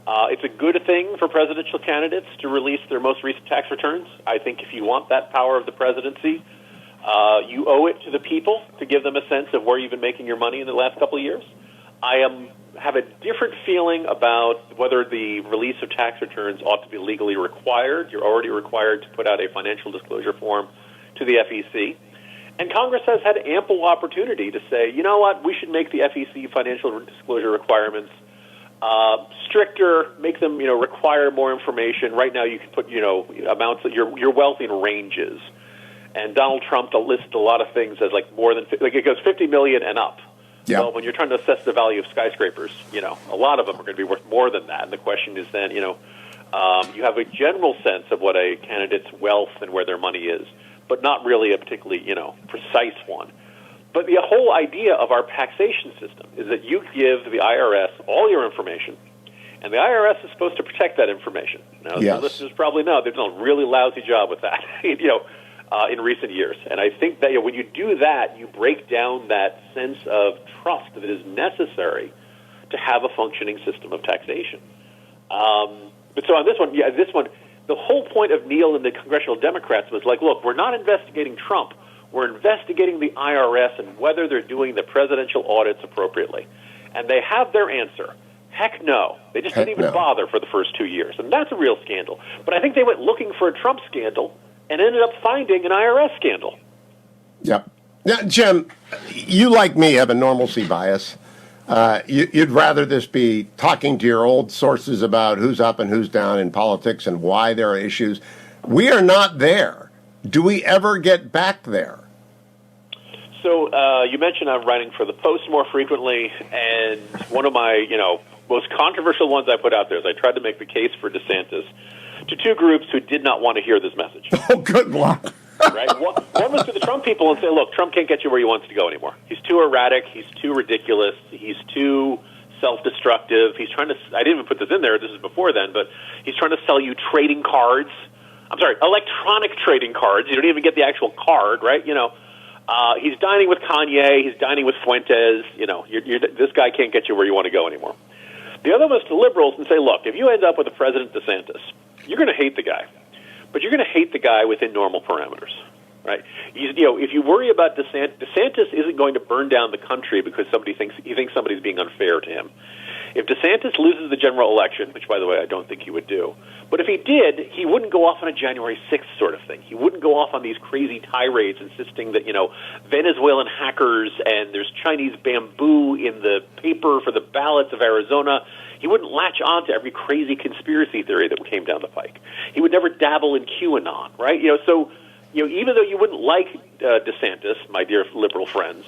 it's a good thing for presidential candidates to release their most recent tax returns. I think if you want that power of the presidency, you owe it to the people to give them a sense of where you've been making your money in the last couple of years. I have a different feeling about whether the release of tax returns ought to be legally required. You're already required to put out a financial disclosure form to the FEC. And Congress has had ample opportunity to say, you know what, we should make the FEC financial disclosure requirements stricter, make them, require more information. Right now you can put, amounts that your wealth in ranges. And Donald Trump listed a lot of things as like more than, like it goes 50 million and up. Yeah. Well, when you're trying to assess the value of skyscapers, a lot of them are going to be worth more than that. And the question is then, you have a general sense of what a candidate's wealth and where their money is, but not really a particularly, precise one. But the whole idea of our taxation system is that you give the IRS all your information, and the IRS is supposed to protect that information. Now, Yes. the listeners probably know they've done a really lousy job with that, in recent years. And I think that when you do that, you break down that sense of trust that is necessary to have a functioning system of taxation. But so on this one, the whole point of Neil and the congressional Democrats was like, look, we're not investigating Trump. We're investigating the IRS and whether they're doing the presidential audits appropriately. And they have their answer. Heck no. They just didn't even bother for the first 2 years. And that's a real scandal. But I think they went looking for a Trump scandal and ended up finding an IRS scandal. Yep. Now, Jim, you like me have a normalcy bias. You'd rather this be talking to your old sources about who's up and who's down in politics and why there are issues. We are not there. Do we ever get back there? So you mentioned I'm writing for the Post more frequently, and one of my most controversial ones I put out there is I tried to make the case for DeSantis to two groups who did not want to hear this message. Oh, good luck. Right? One was to the Trump people and say, look, Trump can't get you where he wants to go anymore. He's too erratic. He's too ridiculous. He's too self-destructive. He's trying to, I didn't even put this in there. This is before then, but he's trying to sell you trading cards. I'm sorry, electronic trading cards. You don't even get the actual card, right? He's dining with Kanye. He's dining with Fuentes. This guy can't get you where you want to go anymore. The other was to liberals and say, look, if you end up with a President DeSantis, you're going to hate the guy. But you're going to hate the guy within normal parameters, right? If you worry about DeSantis isn't going to burn down the country because he thinks somebody's being unfair to him. If DeSantis loses the general election, which, by the way, I don't think he would do, but if he did, he wouldn't go off on a January 6th sort of thing. He wouldn't go off on these crazy tirades insisting that, Venezuelan hackers and there's Chinese bamboo in the paper for the ballots of Arizona. He wouldn't latch on to every crazy conspiracy theory that came down the pike. He would never dabble in QAnon, right? So even though you wouldn't like DeSantis, my dear liberal friends,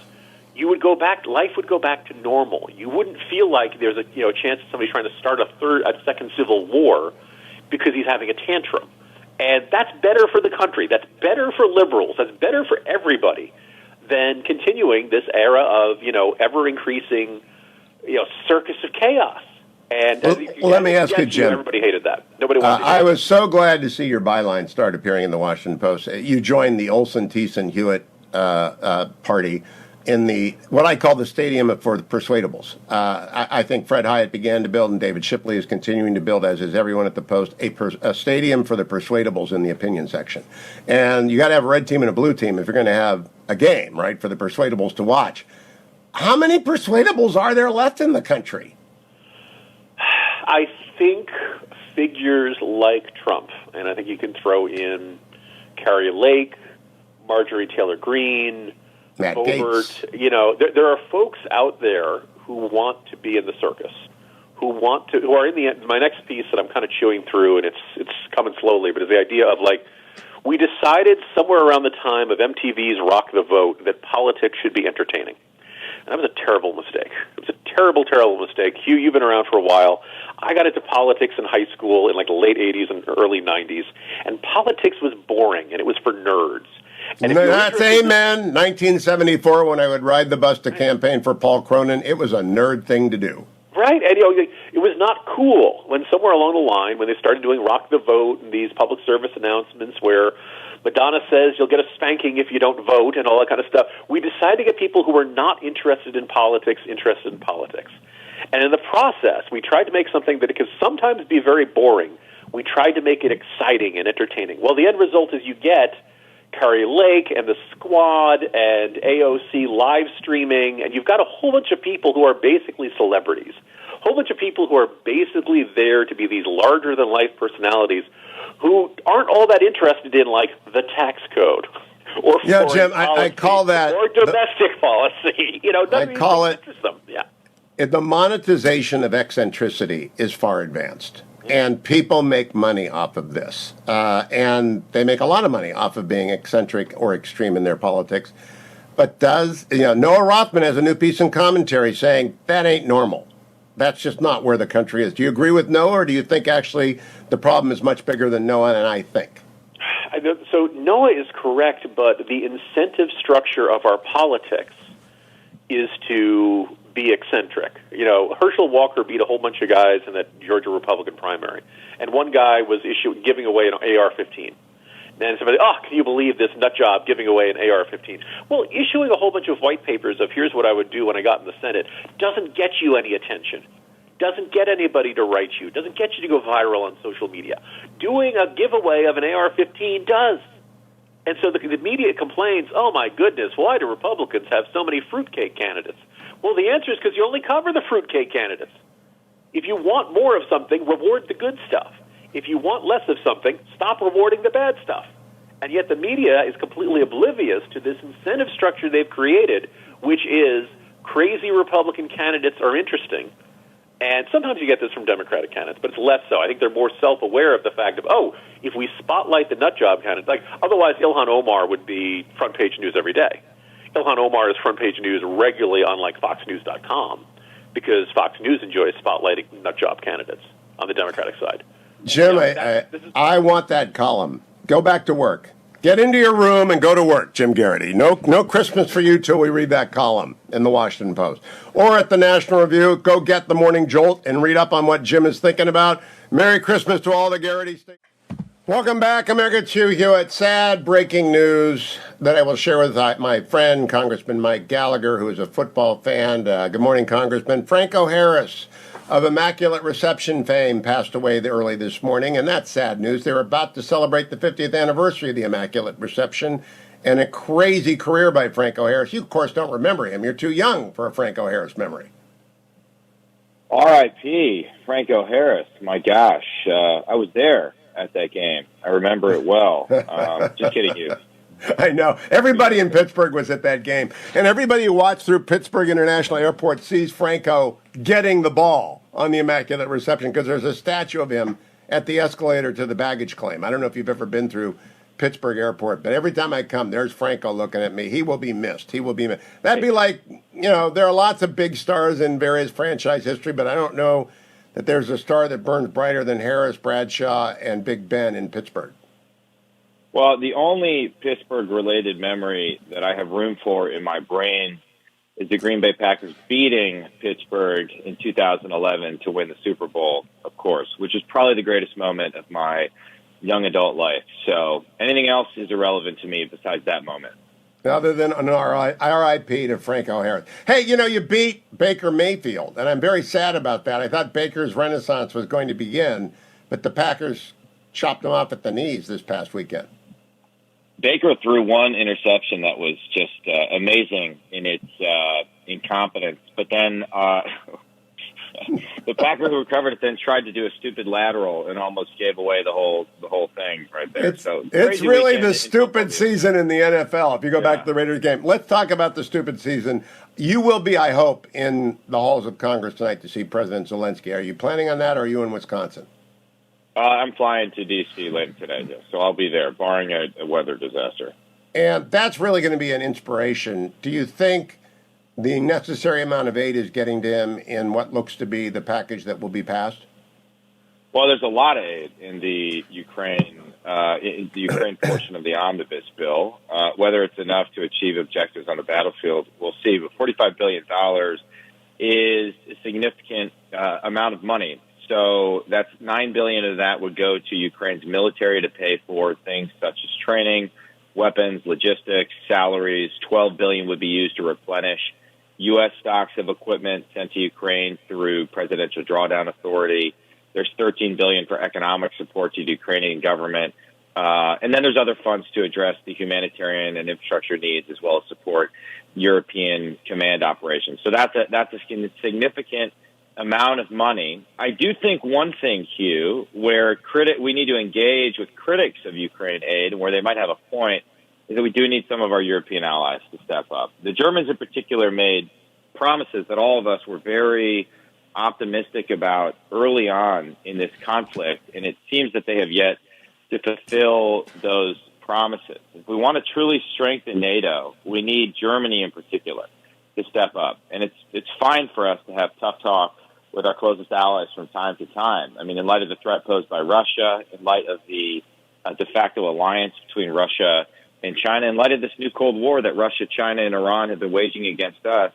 you would go back. Life would go back to normal. You wouldn't feel like there's a chance that somebody's trying to start a second civil war because he's having a tantrum, and that's better for the country. That's better for liberals. That's better for everybody than continuing this era of ever increasing circus of chaos. And let me ask you, Jim. Everybody hated that. Nobody wanted. I was so glad to see your byline start appearing in the Washington Post. You joined the Olson, Thiessen, Hewitt party in what I call the stadium for the persuadables. I think Fred Hyatt began to build, and David Shipley is continuing to build, as is everyone at the Post, a stadium for the persuadables in the opinion section. And you got to have a red team and a blue team if you're going to have a game, right, for the persuadables to watch. How many persuadables are there left in the country? I think figures like Trump, and I think you can throw in Carrie Lake, Marjorie Taylor Greene, Matt Gaetz. There are folks out there who want to be in the circus, who are in my next piece that I'm kind of chewing through, and it's coming slowly, but it's the idea of we decided somewhere around the time of MTV's Rock the Vote that politics should be entertaining. And that was a terrible mistake. It was a terrible, terrible mistake. Hugh, you've been around for a while. I got into politics in high school in the late 80s and early 90s, and politics was boring, and it was for nerds. And that's amen. 1974, when I would ride the bus to campaign for Paul Cronin, it was a nerd thing to do. Right, and it was not cool when somewhere along the line, when they started doing Rock the Vote and these public service announcements where Madonna says you'll get a spanking if you don't vote and all that kind of stuff, we decided to get people who were not interested in politics interested in politics. And in the process, we tried to make something that could sometimes be very boring. We tried to make it exciting and entertaining. Well, the end result is you get Kari Lake and the Squad and AOC live streaming, and you've got a whole bunch of people who are basically celebrities, a whole bunch of people who are basically there to be these larger-than-life personalities who aren't all that interested in, like, the tax code or Yeah, foreign Jim, policy, I call that or domestic policy. None of these call things it interest them. Yeah. the monetization of eccentricity is far advanced, and people make money off of this, and they make a lot of money off of being eccentric or extreme in their politics. But Noah Rothman has a new piece in commentary saying that ain't normal. That's just not where the country is. Do you agree with Noah, or do you think actually the problem is much bigger than Noah and I think? So Noah is correct, but the incentive structure of our politics is to be eccentric. Herschel Walker beat a whole bunch of guys in that Georgia Republican primary, and one guy was giving away an AR-15. And somebody, can you believe this nut job giving away an AR-15? Well, issuing a whole bunch of white papers of here's what I would do when I got in the Senate doesn't get you any attention. Doesn't get anybody to write you. Doesn't get you to go viral on social media. Doing a giveaway of an AR-15 does. And so the media complains, oh my goodness, why do Republicans have so many fruitcake candidates? Well, the answer is because you only cover the fruitcake candidates. If you want more of something, reward the good stuff. If you want less of something, stop rewarding the bad stuff. And yet the media is completely oblivious to this incentive structure they've created, which is crazy Republican candidates are interesting. And sometimes you get this from Democratic candidates, but it's less so. I think they're more self-aware of the fact of, if we spotlight the nut job candidates, otherwise Ilhan Omar would be front page news every day. Ilhan Omar is front page news regularly on FoxNews.com because Fox News enjoys spotlighting nut job candidates on the Democratic side. Jim, I want that column. Go back to work. Get into your room and go to work, Jim Garrity. No Christmas for you till we read that column in the Washington Post. Or at the National Review, go get the Morning Jolt and read up on what Jim is thinking about. Merry Christmas to all the Garritys. Welcome back, America. It's Hugh Hewitt. Sad breaking news that I will share with my friend, Congressman Mike Gallagher, who is a football fan. Good morning, Congressman. Franco Harris of Immaculate Reception fame passed away early this morning, and that's sad news. They were about to celebrate the 50th anniversary of the Immaculate Reception, and a crazy career by Franco Harris. You, of course, don't remember him. You're too young for a Franco Harris memory. R.I.P. Franco Harris. My gosh, I was there at that game. I remember it well. Just kidding you. I know. Everybody in Pittsburgh was at that game. And everybody who watched through Pittsburgh International Airport sees Franco getting the ball on the Immaculate Reception because there's a statue of him at the escalator to the baggage claim. I don't know if you've ever been through Pittsburgh Airport, but every time I come, there's Franco looking at me. He will be missed. He will be missed. That'd be like, there are lots of big stars in various franchise history, but I don't know that there's a star that burns brighter than Harris, Bradshaw, and Big Ben in Pittsburgh. Well, the only Pittsburgh-related memory that I have room for in my brain is the Green Bay Packers beating Pittsburgh in 2011 to win the Super Bowl, of course, which is probably the greatest moment of my young adult life. So anything else is irrelevant to me besides that moment. Other than an R.I.P. to Franco Harris. Hey, you beat Baker Mayfield, and I'm very sad about that. I thought Baker's renaissance was going to begin, but the Packers chopped him off at the knees this past weekend. Baker threw one interception that was just amazing in its incompetence, but then the Packers who recovered it then tried to do a stupid lateral and almost gave away the whole thing right there. It's really the stupid season in the NFL. If you go back to the Raiders game, let's talk about the stupid season. You will be, I hope, in the halls of Congress tonight to see President Zelensky. Are you planning on that, or are you in Wisconsin? I'm flying to D.C. later today, so I'll be there, barring a weather disaster. And that's really going to be an inspiration. Do you think the necessary amount of aid is getting to him in what looks to be the package that will be passed? Well, there's a lot of aid in the Ukraine portion of the omnibus bill. Whether it's enough to achieve objectives on the battlefield, we'll see. But $45 billion is a significant amount of money. So that's $9 billion of that would go to Ukraine's military to pay for things such as training, weapons, logistics, salaries. $12 billion would be used to replenish U.S. stocks of equipment sent to Ukraine through Presidential Drawdown Authority. There's $13 billion for economic support to the Ukrainian government. And then there's other funds to address the humanitarian and infrastructure needs, as well as support European command operations. So that's a significant amount of money. I do think one thing, Hugh, where we need to engage with critics of Ukraine aid, and where they might have a point, is that we do need some of our European allies to step up. The Germans in particular made promises that all of us were very optimistic about early on in this conflict, and it seems that they have yet to fulfill those promises. If we want to truly strengthen NATO, we need Germany in particular to step up. And it's fine for us to have tough talk with our closest allies from time to time. I mean, in light of the threat posed by Russia, in light of the de facto alliance between Russia and China, in light of this new Cold War that Russia, China, and Iran have been waging against us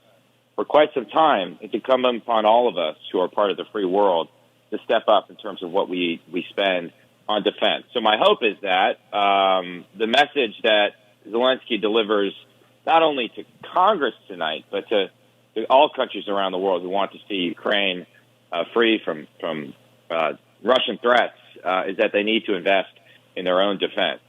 for quite some time, it's incumbent upon all of us who are part of the free world to step up in terms of what we spend on defense. So my hope is that the message that Zelensky delivers not only to Congress tonight, but to all countries around the world who want to see Ukraine free from Russian threats, is that they need to invest in their own defense.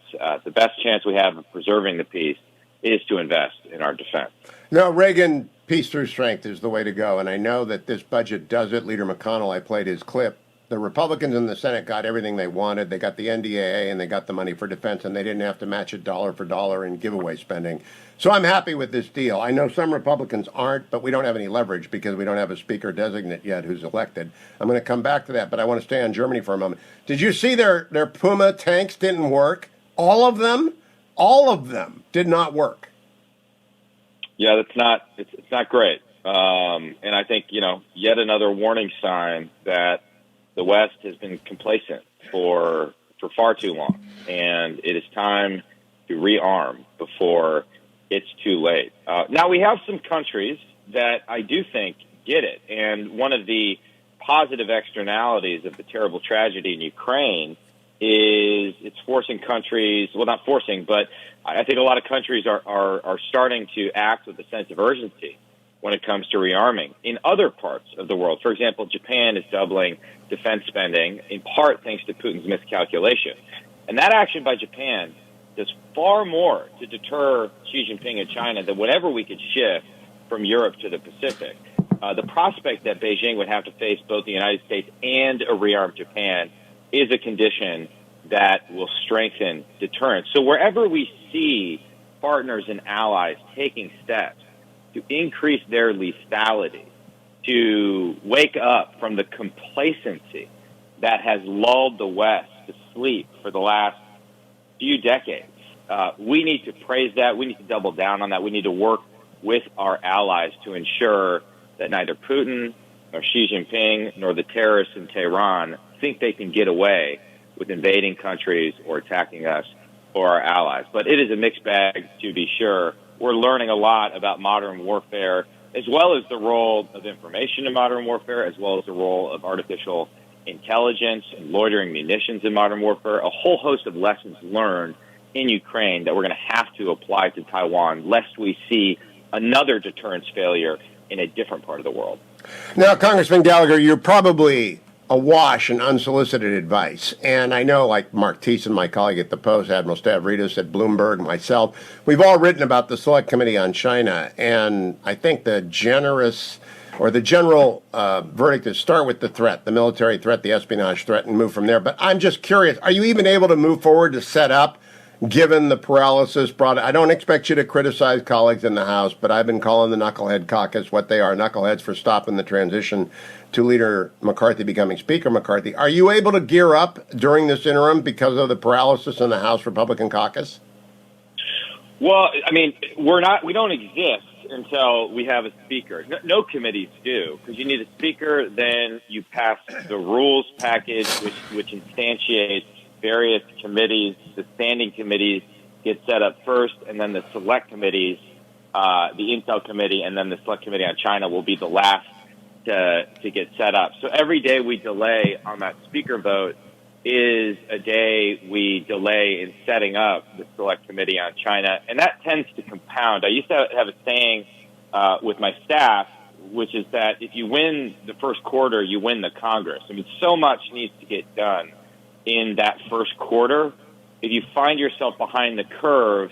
The best chance we have of preserving the peace is to invest in our defense. No, Reagan, peace through strength is the way to go. And I know that this budget does it. Leader McConnell, I played his clip. The Republicans in the Senate got everything they wanted. They got the NDAA and they got the money for defense, and they didn't have to match it dollar for dollar in giveaway spending. So I'm happy with this deal. I know some Republicans aren't, but we don't have any leverage because we don't have a speaker designate yet who's elected. I'm going to come back to that, but I want to stay on Germany for a moment. Did you see their Puma tanks didn't work? All of them did not work. Yeah, it's not great. And I think, yet another warning sign that the West has been complacent for far too long, and it is time to rearm before it's too late. Now, we have some countries that I do think get it, and one of the positive externalities of the terrible tragedy in Ukraine is it's forcing countries, well, not forcing, but I think a lot of countries are starting to act with a sense of urgency when it comes to rearming. In other parts of the world, for example, Japan is doubling defense spending, in part thanks to Putin's miscalculation. And that action by Japan does far more to deter Xi Jinping and China than whatever we could shift from Europe to the Pacific. The prospect that Beijing would have to face both the United States and a rearmed Japan is a condition that will strengthen deterrence. So wherever we see partners and allies taking steps to increase their lethality, to wake up from the complacency that has lulled the West to sleep for the last few decades, we need to praise that. We need to double down on that. We need to work with our allies to ensure that neither Putin nor Xi Jinping nor the terrorists in Tehran think they can get away with invading countries or attacking us or our allies. But it is a mixed bag, to be sure. We're learning a lot about modern warfare, as well as the role of information in modern warfare, as well as the role of artificial intelligence and loitering munitions in modern warfare, a whole host of lessons learned in Ukraine that we're going to have to apply to Taiwan, lest we see another deterrence failure in a different part of the world. Now, Congressman Gallagher, you're probably awash in unsolicited advice. And I know, like Mark Thiessen, my colleague at the Post, Admiral Stavridis at Bloomberg, myself, we've all written about the Select Committee on China. And I think the general verdict is start with the threat, the military threat, the espionage threat, and move from there. But I'm just curious, are you even able to move forward to set up, given the paralysis brought? I don't expect you to criticize colleagues in the House, but I've been calling the Knucklehead Caucus what they are, knuckleheads, for stopping the transition to Leader McCarthy becoming Speaker McCarthy. Are you able to gear up during this interim because of the paralysis in the House Republican caucus? Well, I mean, we don't exist until we have a speaker. No committees do, because you need a speaker, then you pass the rules package, which instantiates various committees. The standing committees get set up first, and then the select committees, the Intel Committee, and then the Select Committee on China will be the last to get set up. So every day we delay on that speaker vote is a day we delay in setting up the Select Committee on China, and that tends to compound. I used to have a saying with my staff, which is that if you win the first quarter, you win the Congress. I mean, so much needs to get done in that first quarter if you find yourself behind the curve,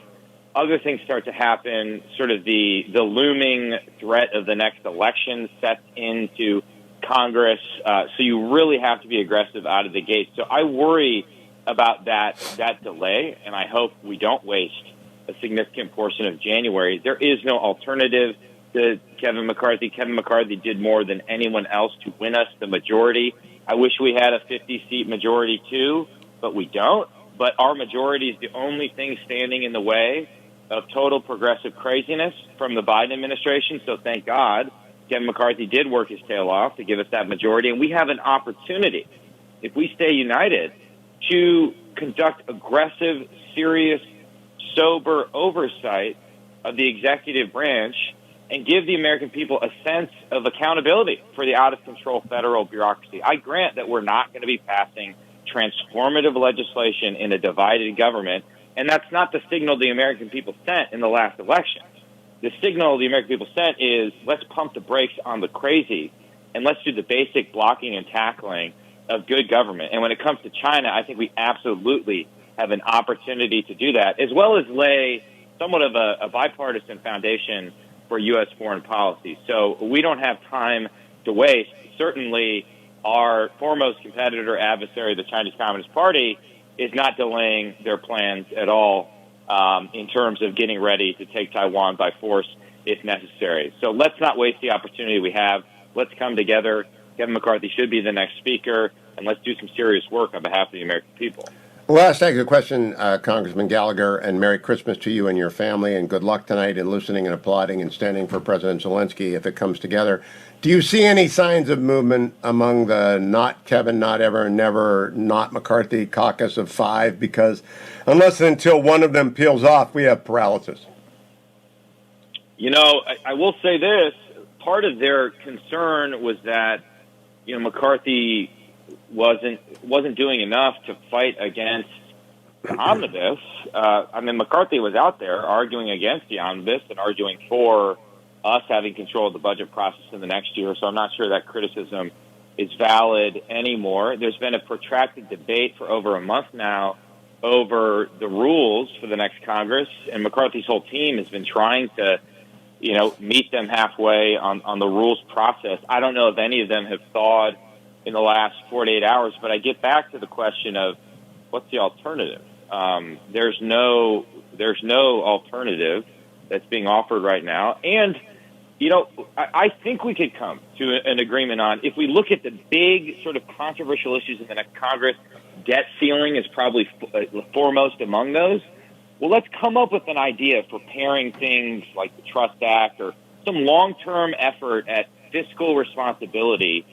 other things start to happen. Sort of the looming threat of the next election sets into Congress. So you really have to be aggressive out of the gate. So I worry about that delay, and I hope we don't waste a significant portion of January. There is no alternative to Kevin McCarthy. Kevin McCarthy did more than anyone else to win us the majority. I wish we had a 50-seat majority too, but we don't. But our majority is the only thing standing in the way of total progressive craziness from the Biden administration. So thank God Kevin McCarthy did work his tail off to give us that majority. And we have an opportunity, if we stay united, to conduct aggressive, serious, sober oversight of the executive branch and give the American people a sense of accountability for the out-of-control federal bureaucracy. I grant that we're not going to be passing transformative legislation in a divided government, and that's not the signal the American people sent in the last election. The signal the American people sent is, let's pump the brakes on the crazy, and let's do the basic blocking and tackling of good government. And when it comes to China, I think we absolutely have an opportunity to do that, as well as lay somewhat of a bipartisan foundation for U.S. foreign policy. So we don't have time to waste. Certainly, our foremost competitor, adversary, the Chinese Communist Party, is not delaying their plans at all in terms of getting ready to take Taiwan by force if necessary. So let's not waste the opportunity we have. Let's come together. Kevin McCarthy should be the next speaker, and let's do some serious work on behalf of the American people. Last ask a question, Congressman Gallagher, and Merry Christmas to you and your family, and good luck tonight in listening and applauding and standing for President Zelensky if it comes together. Do you see any signs of movement among the not Kevin, not ever, never, not McCarthy caucus of five? Because unless and until one of them peels off, we have paralysis. You know, I will say this. Part of their concern was that, McCarthy wasn't doing enough to fight against the omnibus. McCarthy was out there arguing against the omnibus and arguing for us having control of the budget process in the next year. So I'm not sure that criticism is valid anymore. There's been a protracted debate for over a month now over the rules for the next Congress, and McCarthy's whole team has been trying to, meet them halfway on the rules process. I don't know if any of them have thawed in the last 48 hours, but I get back to the question of what's the alternative? There's no alternative that's being offered right now. And, I think we could come to an agreement on, if we look at the big sort of controversial issues in the next Congress, debt ceiling is probably foremost among those. Well, let's come up with an idea for pairing things like the Trust Act or some long-term effort at fiscal responsibility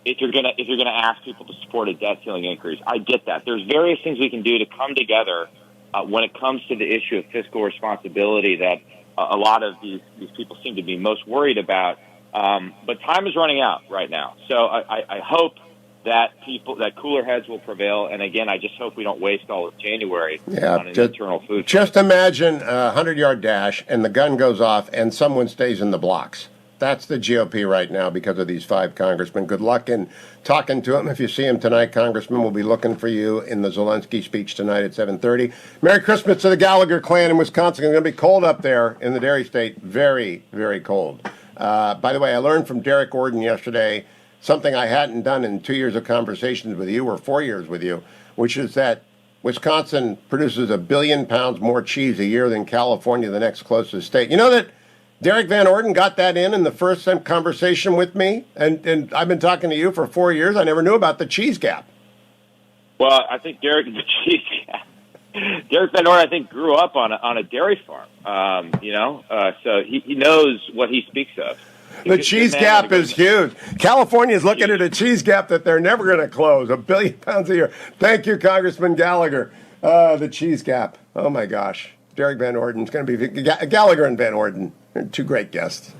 if you're gonna ask people to support a debt ceiling increase. I get that. There's various things we can do to come together when it comes to the issue of fiscal responsibility that a lot of these people seem to be most worried about. But time is running out right now. So I hope that cooler heads will prevail. And again, I just hope we don't waste all of January on an internal food. Just imagine a 100-yard dash and the gun goes off and someone stays in the blocks. That's the GOP right now because of these five congressmen. Good luck in talking to them. If you see them tonight, Congressman, we'll be looking for you in the Zelensky speech tonight at 7:30. Merry Christmas to the Gallagher clan in Wisconsin. It's going to be cold up there in the Dairy State. Very, very cold. By the way, I learned from Derek Gordon yesterday something I hadn't done in 2 years of conversations with you or 4 years with you, which is that Wisconsin produces 1 billion pounds more cheese a year than California, the next closest state. You know that Derek Van Orden got that in the first conversation with me, and I've been talking to you for 4 years. I never knew about the cheese gap. Well, I think Derek Van Orden, I think, grew up on a dairy farm. So he knows what he speaks of. The cheese gap is huge. California is looking at a cheese gap that they're never going to close. 1 billion pounds a year. Thank you, Congressman Gallagher. The cheese gap. Oh my gosh. Derek Van Orden is going to be Gallagher and Van Orden. Two great guests.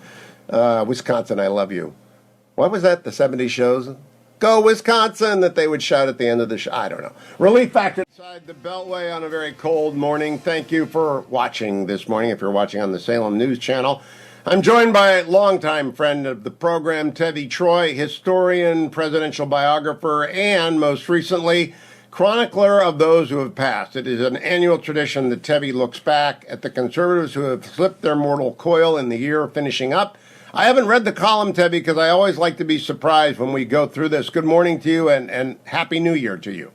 Wisconsin, I love you. What was that? The 70s shows? Go Wisconsin, that they would shout at the end of the show. I don't know. Relief Factor inside the Beltway on a very cold morning. Thank you for watching this morning. If you're watching on the Salem News Channel, I'm joined by a longtime friend of the program, Tevi Troy, historian, presidential biographer, and most recently, chronicler of those who have passed. It is an annual tradition that Tevye looks back at the conservatives who have slipped their mortal coil in the year finishing up. I haven't read the column, Tevye, because I always like to be surprised when we go through this. Good morning to you, and Happy New Year to you.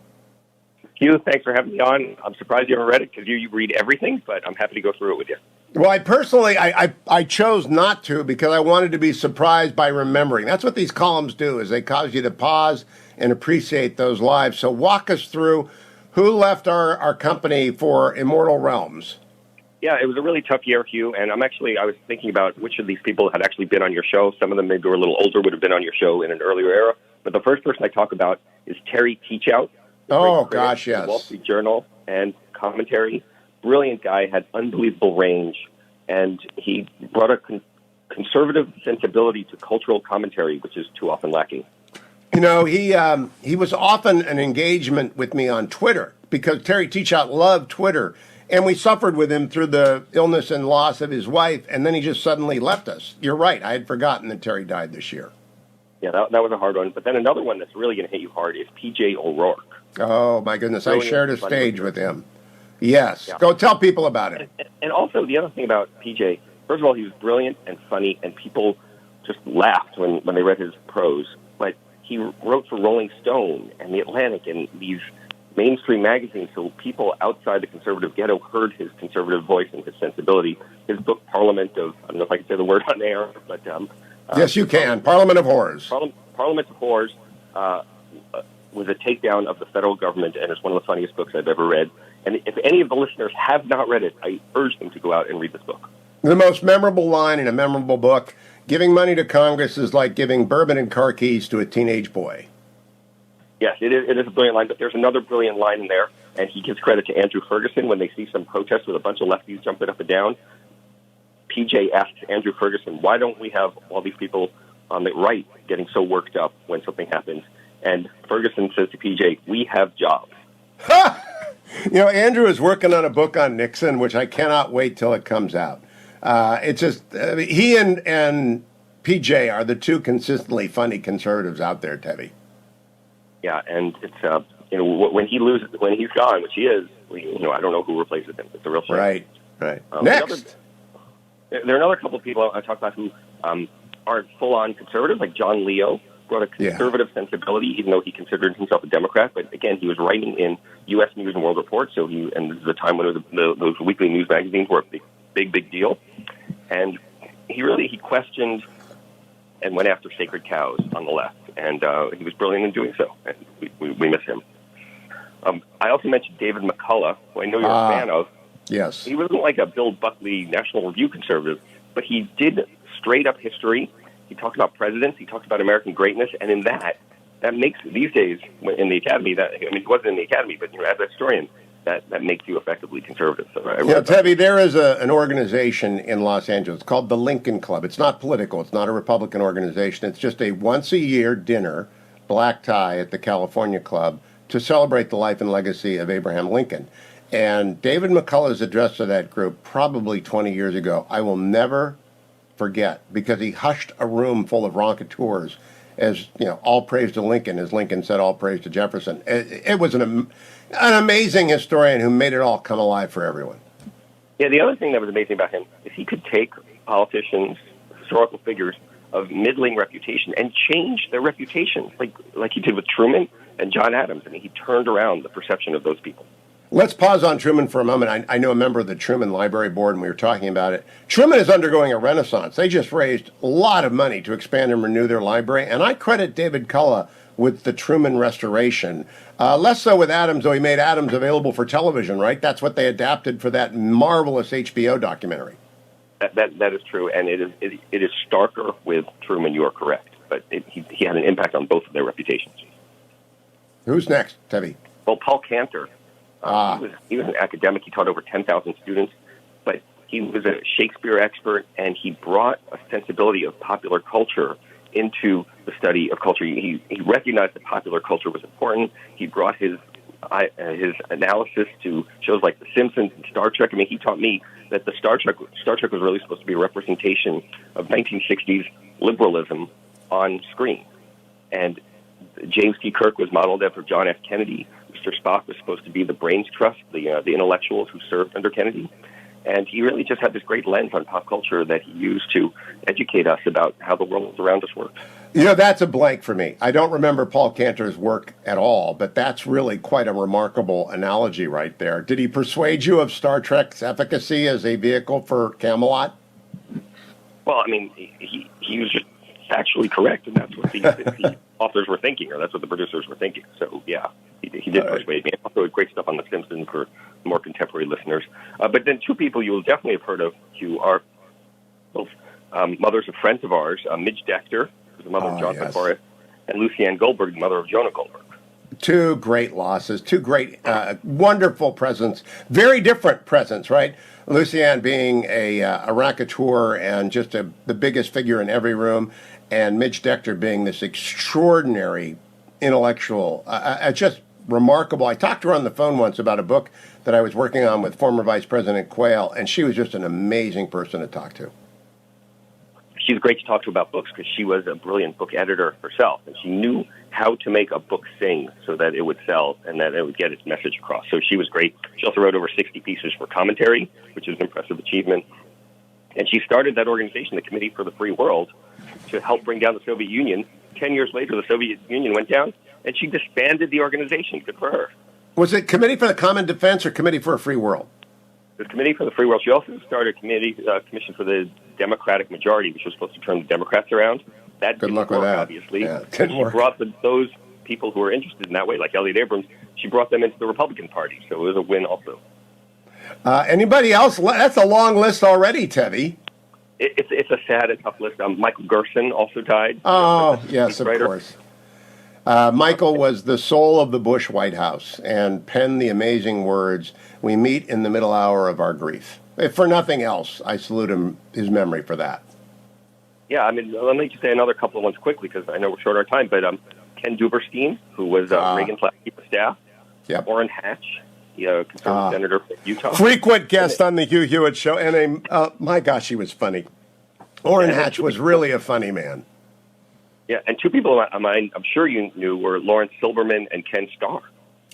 Hugh, thanks for having me on. I'm surprised you haven't read it because you read everything, but I'm happy to go through it with you. Well, I personally, I chose not to because I wanted to be surprised by remembering. That's what these columns do, is they cause you to pause and appreciate those lives. So walk us through who left our company for Immortal Realms. Yeah, it was a really tough year, Hugh, and I was thinking about which of these people had actually been on your show. Some of them maybe were a little older, would have been on your show in an earlier era. But the first person I talk about is Terry Teachout. Oh, gosh, yes. Wall Street Journal and commentary. Brilliant guy, had unbelievable range, and he brought a conservative sensibility to cultural commentary, which is too often lacking. You know, he was often an engagement with me on Twitter because Terry Teachout loved Twitter, and we suffered with him through the illness and loss of his wife, and then he just suddenly left us. You're right. I had forgotten that Terry died this year. Yeah, that was a hard one. But then another one that's really going to hit you hard is P.J. O'Rourke. Oh, my goodness. I shared a stage with him. Yes. Yeah. Go tell people about it. And also, the other thing about PJ, first of all, he was brilliant and funny, and people just laughed when they read his prose. But he wrote for Rolling Stone and The Atlantic and these mainstream magazines, so people outside the conservative ghetto heard his conservative voice and his sensibility. His book, Parliament of, I don't know if I can say the word on air, but... yes, you can. Parliament of Horrors. Parliament of Horrors was a takedown of the federal government, and it's one of the funniest books I've ever read. And if any of the listeners have not read it, I urge them to go out and read this book. The most memorable line in a memorable book, giving money to Congress is like giving bourbon and car keys to a teenage boy. Yes, it is a brilliant line, but there's another brilliant line in there, and he gives credit to Andrew Ferguson when they see some protest with a bunch of lefties jumping up and down. PJ asks Andrew Ferguson, why don't we have all these people on the right getting so worked up when something happens? And Ferguson says to PJ, we have jobs. You know, Andrew is working on a book on Nixon, which I cannot wait till it comes out. It's just, he and PJ are the two consistently funny conservatives out there, Tevye. Yeah, and it's, when he's gone, which he is, I don't know who replaces him. It's a real shame. Right. Next. There are another couple of people I talk about who aren't full-on conservatives, like John Leo. Brought a conservative sensibility, even though he considered himself a Democrat. But again, he was writing in U.S. News and World Report, and this is a time when those weekly news magazines were a big deal. And he questioned and went after sacred cows on the left, and he was brilliant in doing so. And we miss him. I also mentioned David McCullough, who I know you're a fan of. Yes, he wasn't like a Bill Buckley National Review conservative, but he did straight up history. He talked about presidents. He talked about American greatness, and in that makes these days in the academy. He wasn't in the academy, but as a historian, that makes you effectively conservative. So Tevye, there is an organization in Los Angeles called the Lincoln Club. It's not political. It's not a Republican organization. It's just a once-a-year dinner, black tie at the California Club to celebrate the life and legacy of Abraham Lincoln. And David McCullough's address to that group probably 20 years ago, I will never forget, because he hushed a room full of raconteurs as, all praise to Lincoln, as Lincoln said, all praise to Jefferson. It was an amazing historian who made it all come alive for everyone. Yeah, the other thing that was amazing about him is he could take politicians, historical figures of middling reputation and change their reputation, like he did with Truman and John Adams. I mean, he turned around the perception of those people. Let's pause on Truman for a moment. I know a member of the Truman Library Board, and we were talking about it. Truman is undergoing a renaissance. They just raised a lot of money to expand and renew their library, and I credit David Cullough with the Truman restoration. Less so with Adams, though he made Adams available for television, right? That's what they adapted for that marvelous HBO documentary. That is true, and it is starker with Truman, you are correct. But he had an impact on both of their reputations. Who's next, Tevye? Well, Paul Cantor. He was an academic. He taught over 10,000 students, but he was a Shakespeare expert, and he brought a sensibility of popular culture into the study of culture. He recognized that popular culture was important. He brought his analysis to shows like The Simpsons and Star Trek. I mean, he taught me that the Star Trek was really supposed to be a representation of 1960s liberalism on screen, and James T. Kirk was modeled after John F. Kennedy. Mr. Spock was supposed to be the brains trust, the intellectuals who served under Kennedy. And he really just had this great lens on pop culture that he used to educate us about how the world around us works. That's a blank for me. I don't remember Paul Cantor's work at all, but that's really quite a remarkable analogy right there. Did he persuade you of Star Trek's efficacy as a vehicle for Camelot? Well, I mean, he was just factually correct, and that's what the authors were thinking, or that's what the producers were thinking. So, yeah, he did persuade me. Also, great stuff on The Simpsons for more contemporary listeners. But then two people you will definitely have heard of, Hugh, are both mothers of friends of ours, Midge Decter, who's the mother of John Forrest, and Lucianne Goldberg, the mother of Jonah Goldberg. Two great losses, two great, wonderful presidents, very different presidents, right? Lucianne being a raconteur and just the biggest figure in every room, and Midge Decter being this extraordinary intellectual, just remarkable. I talked to her on the phone once about a book that I was working on with former Vice President Quayle, and she was just an amazing person to talk to. She's great to talk to about books because she was a brilliant book editor herself, and she knew how to make a book sing so that it would sell and that it would get its message across. So she was great. She also wrote over 60 pieces for commentary, which is an impressive achievement. And she started that organization, the Committee for the Free World, to help bring down the Soviet Union. 10 years later, the Soviet Union went down, and she disbanded the organization. Good for her. Was it Committee for the Common Defense or Committee for a Free World? The Committee for the Free World. She also started a commission for the Democratic majority, which was supposed to turn the Democrats around. That Good didn't luck work, with that. Obviously. Yeah, and she brought those people who were interested in that way, like Elliot Abrams, she brought them into the Republican Party. So it was a win also. Anybody else? That's a long list already, Tevi. It's a sad and tough list. Michael Gerson also died. Oh, yes, of course. Michael was the soul of the Bush White House and penned the amazing words, "We meet in the middle hour of our grief." If for nothing else, I salute his memory for that. Yeah, I mean, let me just say another couple of ones quickly because I know we're short on time, but Ken Duberstein, who was Reagan's last chief of staff. Yep. Orrin Hatch, the conservative senator from Utah. Frequent guest on the Hugh Hewitt show, and my gosh, he was funny. Orrin Hatch was really a funny man. Yeah, and two people I'm sure you knew were Lawrence Silberman and Ken Starr.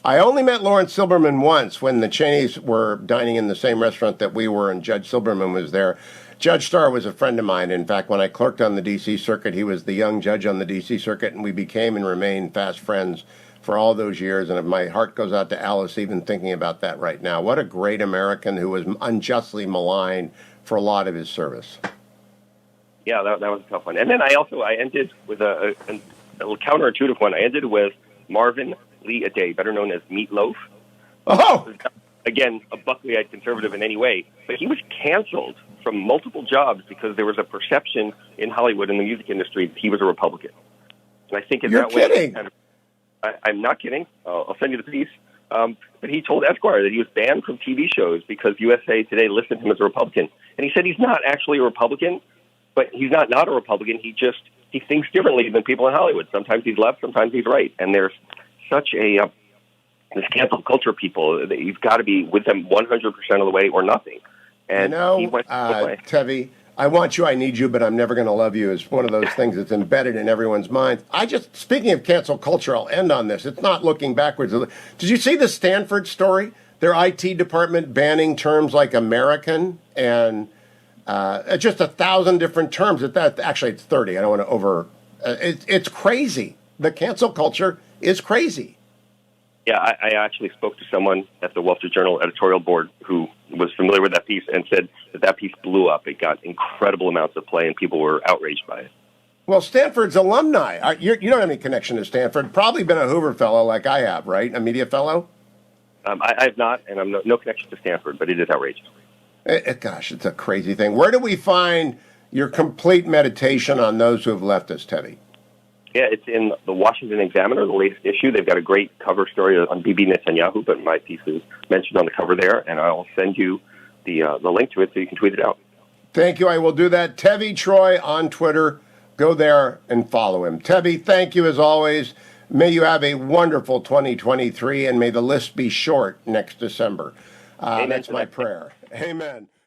I only met Lawrence Silberman once when the Cheneys were dining in the same restaurant that we were, and Judge Silberman was there. Judge Starr was a friend of mine. In fact, when I clerked on the D.C. Circuit, he was the young judge on the D.C. Circuit, and we became and remained fast friends for all those years. And my heart goes out to Alice even thinking about that right now. What a great American who was unjustly maligned for a lot of his service. Yeah, that was a tough one. And then I ended with a counterintuitive one. I ended with Marvin Lee Aday, better known as Meatloaf. Oh! Again, a Buckleyite conservative in any way. But he was canceled from multiple jobs because there was a perception in Hollywood in the music industry that he was a Republican. And I think in You're that way... kidding! I'm not kidding. I'll send you the piece. But he told Esquire that he was banned from TV shows because USA Today listed him as a Republican. And he said he's not actually a Republican, but he's not a Republican. He thinks differently than people in Hollywood. Sometimes he's left, sometimes he's right. And there's such this cancel culture people that you've got to be with them 100% of the way or nothing. And he went the way. Tevi, I want you, I need you, but I'm never going to love you is one of those things that's embedded in everyone's mind. Speaking of cancel culture, I'll end on this. It's not looking backwards. Did you see the Stanford story? Their IT department banning terms like American and just 1,000 different terms. Actually, it's 30. I don't want to it's crazy. The cancel culture is crazy. Yeah, I actually spoke to someone at the Wall Street Journal editorial board who was familiar with that piece and said that piece blew up. It got incredible amounts of play, and people were outraged by it. Well, Stanford's alumni. You don't have any connection to Stanford. Probably been a Hoover Fellow like I have, right? A media fellow? I have not, and I'm no connection to Stanford, but it is outrageous. Gosh, it's a crazy thing. Where do we find your complete meditation on those who have left us, Teddy? Yeah, it's in the Washington Examiner, the latest issue. They've got a great cover story on Bibi Netanyahu, but my piece is mentioned on the cover there, and I'll send you the link to it so you can tweet it out. Thank you. I will do that. Tevi Troy on Twitter. Go there and follow him. Tevi, thank you as always. May you have a wonderful 2023, and may the list be short next December. That's my prayer. Amen.